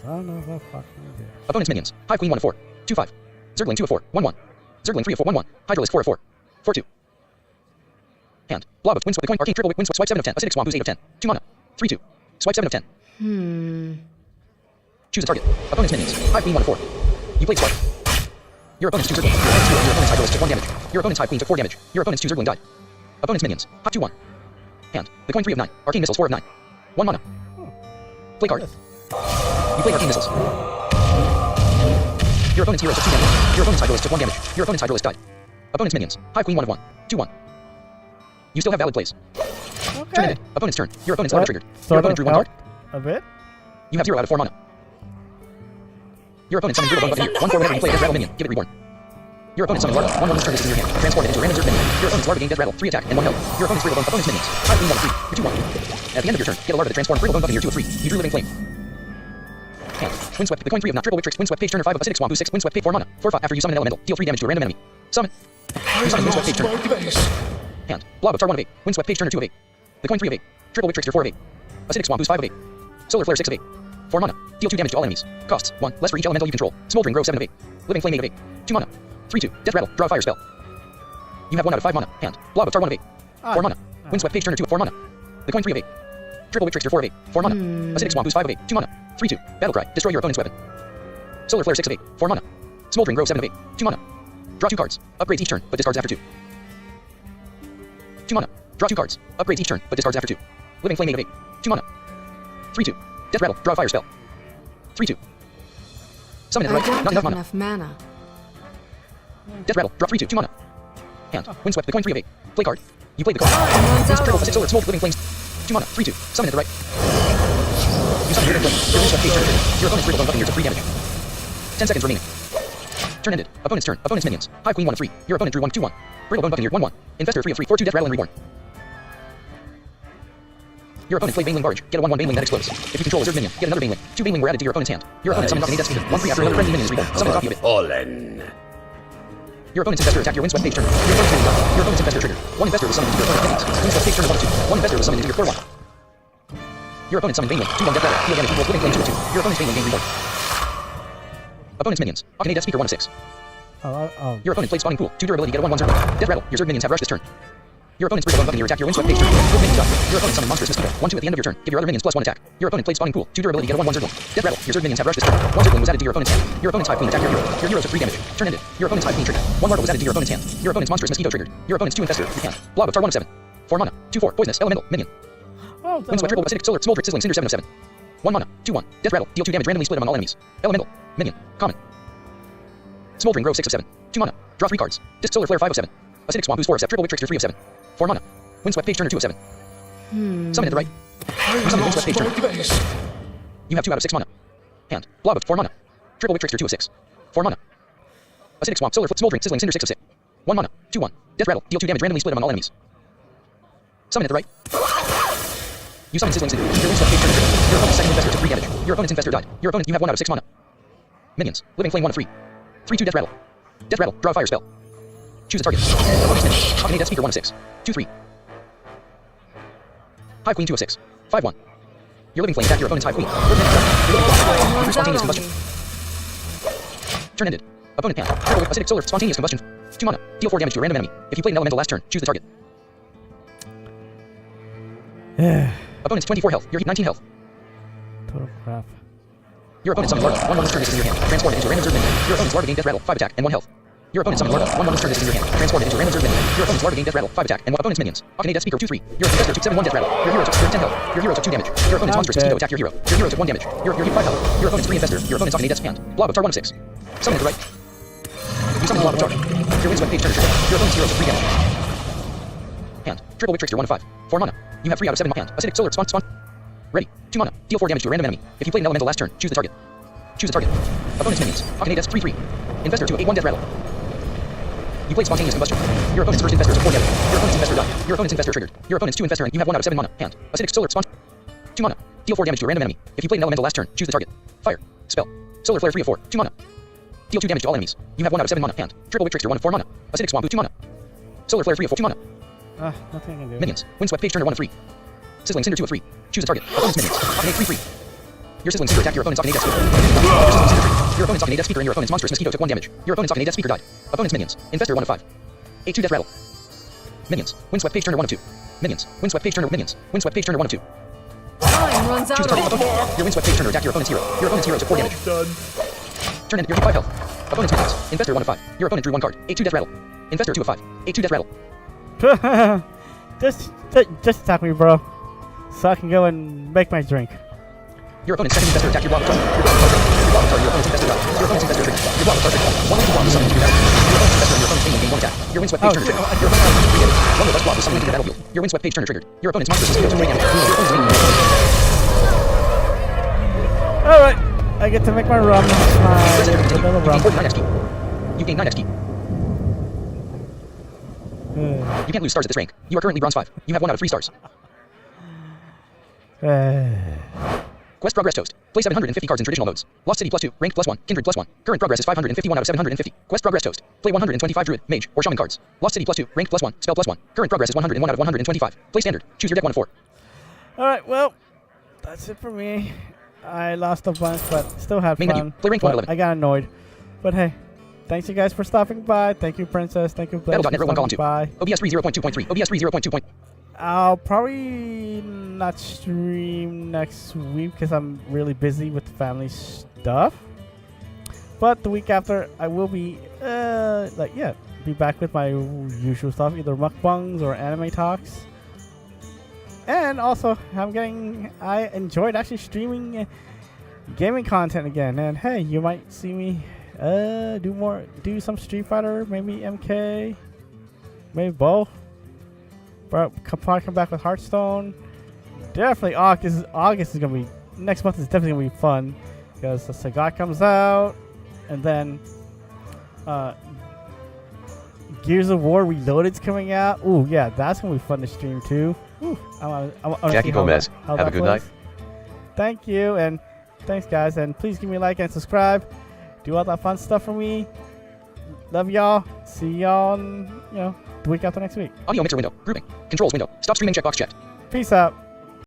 Son of a fucking bitch. Opponent's minions. Hive Queen 1 of 4. 2/5. Zergling 2 of 4. 1/1. Zergling 3 of 4. 1/1. Hydralisk 4 of 4. 4/2. Hand. Blob of Windswept the Coin Arcane Triple Windswept Swipe 7 of 10. Acidic Swamp who's 8 of 10. 2 mana. 3/2. Swipe 7 of 10. Choose a target. Opponent's minions. Hive Queen 1 of 4. You played Swipe. Your opponent's 2 Zergling. Your opponent's Hydralisk took 1 damage. Your opponent's Hive Queen took 4 damage. Your opponent's 2 Zergling died. Opponent's minions. Hive 2/1. Hand. The Coin 3 of 9. Arcane Missiles 4 of 9. 1 mana. Play card. You play Arcane Missiles. Your opponent's hero took 2 damage. Your opponent's Hydralisk took 1 damage. Your opponent's Hydralisk died. Opponent's minions. Hive Queen 1 of 1. 2/1. You still have valid plays. Turn Okay. ended. Opponent's turn. Your opponent's larva triggered. Your Sort opponent of drew 1 card. A bit? You have 0 out of 4 mana. Your opponent summoned Brutal Bone Buccaneer. 1/4 whenever you play a Death Rattle minion. Give it reborn. Your opponent summoned Larva. 1/1 turn this in your hand. Transform it into a random Zerg minion. Your opponent's Larva gained Death Rattle. 3 attack and 1 health. Your opponent's Brutal Bone. Opponent's minions. Hive Queen 1 of 3. You're 2/1. At the end of your turn, get a Larva to transform Brutal Bone Buccaneer 2 of 3. You drew Living Flame. Hand. Windswept the Coin 3 of 9. Triple Witch Tricks. Windswept Page Turner 5 of Acidic Swamp who's 6. Windswept Page 4 mana. 4/5. After you summon an elemental, deal 3 damage to a random enemy. Summon. You summon Windswept Page Turner. Hand. Blob of Tar 1 of 8. Windswept Page Turner 2 of 8. The Coin 3 of 8. Triple Witch Trickster 4 of 8. Acidic Swamp who's 5 of 8. Solar Flare 6 of 8. 4 mana. Deal 2 damage to all enemies. Costs 1. Less for each elemental you control. Smoldering Grove 7 of 8. Living Flame 8 of 8. 2 mana. 3/2. Death Rattle. Draw a fire spell. You have 1 out of 5 mana. Hand. Blob of Tar 1 of 8. 4 mana. Windswept Page Turner 2 of 4 mana. The Coin 3 of 8. Triple Witch Trickster 4 of 8. 4 mana. Acidic Swamp who's 5 of 8. 2 mana. 3/2. Battlecry. Destroy your opponent's weapon. Solar Flare 6 of 8. 4 mana. Smoldering Grove 7 of 8. 2 mana. Draw 2 cards. Upgrades each turn, but discards after 2. 2 mana. Draw 2 cards. Upgrades each turn, but discards after 2. Living Flame 8 of 8. 2 mana. 3/2. Death Rattle. Draw a fire spell. 3/2. Summon at the I right. don't Not have enough mana. enough mana. Death Rattle. Draw 3/2. 2 mana. Hand. Windswept the Coin 3 of 8. Play card. You played the card. Runs out Triple on Acidic me. Solar Smoke Living Flames. 2 mana. 3/2. Summon at the right. You summon Living Flame. Your Windswept Page Turner triggered. Your opponent's Brittle Bone Buccaneer took 3 damage. 10 seconds remaining. Turn ended. Opponent's turn. Opponent's minions. Hive Queen 1 of 3. Your opponent drew 1 2/1. Brittle Bone Buccaneer 1/1. Infestor 3 of 3. 4/2 Death Rattle and Reborn. Your opponent played Baneling Barge. Get a 1/1 Baneling that explodes. If you control a Zerg minion, get another Baneling. 2 Baneling were added to your opponent's hand. Your opponent summoned Dominated Death Speaker. 1/3 after another friendly minion is reborn. Summon a copy of it. Fallen. Your opponent's Infestor attacked your Windswept Page Turner. Your opponent's minion died. Your opponent's Infestor triggered. 1 Infestor was summoned into your opponent's minions. Windswept Page Turner 1 of 2. 1 Infestor was summoned into your core 1. Your opponent summoned Baneling. 2/1 Death Rattle. Deal damage equals Living Flame 2 of 2. Your opponent's Baneling gained reborn. Opponent's minions. Dominated Death Speaker 1 of 6. Your opponent played Spawning Pool. 2 durability. Get a 1/1 Zerg. Death Rattle. Your Zerg minions have rushed this turn. Your opponent's Brittle Bone Buccaneer attacked your Windswept Page Turner. Your minions died. Your opponent summoned Monstrous Mosquito. 1/2 at the end of your turn. Give your other minions +1 attack. Your opponent played Spawning Pool. 2 durability. Get a 1/1 Zerg. Death Rattle. Your Zerg minions have rushed this turn. 1 Zergling was added to your opponent's hand. Your opponent's Hive Queen attacked your hero. Your hero took 3 damage. Turn ended. Your opponent's Hive Queen triggered. 1 Larva was added to your opponent's hand. Your opponent's Monstrous Mosquito triggered. Your opponent's 2 Infestor. You can. Blob of Tar 1 of 7. 4 mana. 2/4. Poisonous. Elemental. Minion. Windswept Triple Acidic Solar Smoldering Sizzling Cinder 7 of 7. 1 mana. 2/1. Death Rattle. Deal 2 damage randomly split among all enemies. Elemental. Minion. Common. Smoldering Grove 6 of 7. 2 mana. Draw 3 cards. Disc Solar Flare 5 of 7. Acidic Swamp who's 4 of 7. Triple Witch Trickster 3 of 7. 4 mana. Windswept Page Turner 2 of 7. Summon at the right. You summon Windswept Page Turner. You have 2 out of 6 mana. Hand. Blob of 4 mana. Triple Witch Trickster 2 of 6. 4 mana. Acidic Swamp Solar Smoldering Sizzling Cinder 6 of 6. 1 mana. 2/1. Death Rattle. Deal 2 damage randomly split among all enemies. Summon at the right. You summon Sizzling Cinder. Your windswept page turn trigger. Your opponent's second infestor took 3 damage. Your opponent's infestor died. Your opponent, you have 1 out of 6 mana. Minions. Living Flame 1 of 3. 3/2 Death Rattle. Death Rattle. Draw a fire spell. Choose a target. Opponent's minion. Activate Death Speaker 1 of 6. 2/3. Hive Queen 2 of 6. 5/1. Your Living Flame attacked your opponent's Hive Queen. Your opponent Runs out spontaneous on combustion. me. Turn ended. Opponent hand. Turtle with acidic solar spontaneous combustion. 2 mana. Deal 4 damage to a random enemy. If you played an elemental last turn, choose the target. Opponent's 24 health. Your 19 health. Total crap. Your opponent summoned Larva. 1/1 this turn is in your hand. Transform it into a random zerg minion. Your opponent's Larva gained Death Rattle. 5 attack and 1 health. Your opponent summoned Larva. 1/1 this turn is in your hand. Transform it into a random zerg minion. Your opponent's Larva gained Death Rattle. 5 attack and 1 opponent's minions. Activate Death Speaker 2/3. Your infestor took 7/1 Death Rattle. Your hero took 10 health. Your hero took 2 damage. Your opponent's monstrous mosquito attacked your hero. Your hero took 1 damage. Your 5 health. Your opponent's 3 infestor. Your opponent's Activate Death's hand. Blob of Tar 1 of 6. Summon at the right. You summon Blob of Tar. Your windswept page turn trigger. Your opponent's hero took 3 damage. Hand. Triple Witch Trickster 1 of 5. 4 mana. You have 3 out of 7 hand. Acidic solar spawn. Ready. 2 mana. Deal 4 damage to a random enemy. If you played an elemental last turn, choose the target. Choose the target. Opponent's minions. Activate Death's 3/3. Infestor to 8/1 Death Rattle. You played spontaneous combustion. Your opponent's first infestor took 4 damage. Your opponent's infestor died. Your opponent's infestor triggered. Your opponent's 2 infestor and you have 1 out of 7 mana. Hand. Acidic solar spawn. 2 mana. Deal 4 damage to a random enemy. If you played an elemental last turn, choose the target. Fire. Spell. Solar Flare 3 of 4. 2 mana. Deal 2 damage to all enemies. You have 1 out of 7 mana. Hand. Triple Witch Trickster 1 of 4 mana. Acidic Swamp 2 mana. Solar Flare 3 of 4. 2 mana. Nothing I can do. Minions. Windswept Page Turner 1 of 3. Sizzling Cinder 2 of 3. Choose a target. Opponent's minions. Activate 3/3. Your Sizzling Cinder attacked your opponent's Activate Death Speaker. Your opponent's Activate Death Speaker and your opponent's monstrous mosquito took 1 damage. Your opponent's Activate Death Speaker died. Opponent's minions. Infestor 1 of 5. 8/2 Death Rattle. Minions. Windswept Page Turner 1 of 2. Minions. Windswept Page Turner. Minions. Windswept Page Turner 1 of 2. Time runs Choose a out target. on me. Your Windswept Page Turner attacked your opponent's hero. Your opponent's hero took 4 damage. Turn in. Your 5 health. Opponent's minions. Infestor 1 of 5. Your opponent drew 1 card. 8/2 Death Rattle. Infestor 2 of 5. 8/2 Death Rattle. just attack me, bro, so I can go and make my drink. Your opponent's second infestor attacked your block of tar. Your block of tar. Your block of tar. Your opponent's infestor died. Your opponent's infestor triggered. Your block of tar triggered. 1 into block was summoned into your battle. Your opponent's infestor and your opponent's minion gained 1 attack. Your windswept page turner triggered. Your opponent's minion gained 3 damage. 1 robust block was summoned into your battlefield. Your windswept page turner triggered. Your opponent's monstrous mosquito took 3 damage. Your opponent's minion gained 1 attack. Alright, I get to make my rum. Press enter to continue. Another You gain rum. 49 XP. You gain 9 XP. You can't lose stars at this rank. You are currently bronze 5. You have 1 out of 3 stars. Quest progress toast. Play 750 cards in traditional modes. Lost City +2, ranked +1, kindred +1. Current progress is 551 out of 750. Quest progress toast. Play 125 druid, mage, or shaman cards. Lost City +2, ranked +1, spell +1. Current progress is 101 out of 125. Play standard. Choose your deck 1 of 4. Alright, well, that's it for me. I lost a bunch, but still had Main fun. menu. Play ranked 1 But of 11. I got annoyed. But hey, thanks you guys for stopping by. Thank you, Princess. Thank you, Blaze, for Battle.net Row 1 column stopping 2. by. OBS 3.0.2.3. OBS 3.0.2. I'll probably not stream next week because I'm really busy with family stuff. But the week after, I will be, be back with my usual stuff, either mukbangs or anime talks. And also, I enjoyed actually streaming gaming content again. And hey, you might see me do some Street Fighter, maybe MK, maybe both. But probably come back with Hearthstone. Definitely August is gonna be, next month is definitely gonna be fun because the Sagat comes out, and then Gears of War Reloaded's coming out. Ooh, yeah, that's gonna be fun to stream too. Ooh, I wanna Jackie see how Gomez, how have that a good night. plays. Thank you, and thanks guys, and please give me a like and subscribe. Do all that fun stuff for me. Love y'all. See y'all, the week after next week. Audio mixer window. Grouping. Controls window. Stop streaming checkbox checked. Peace out.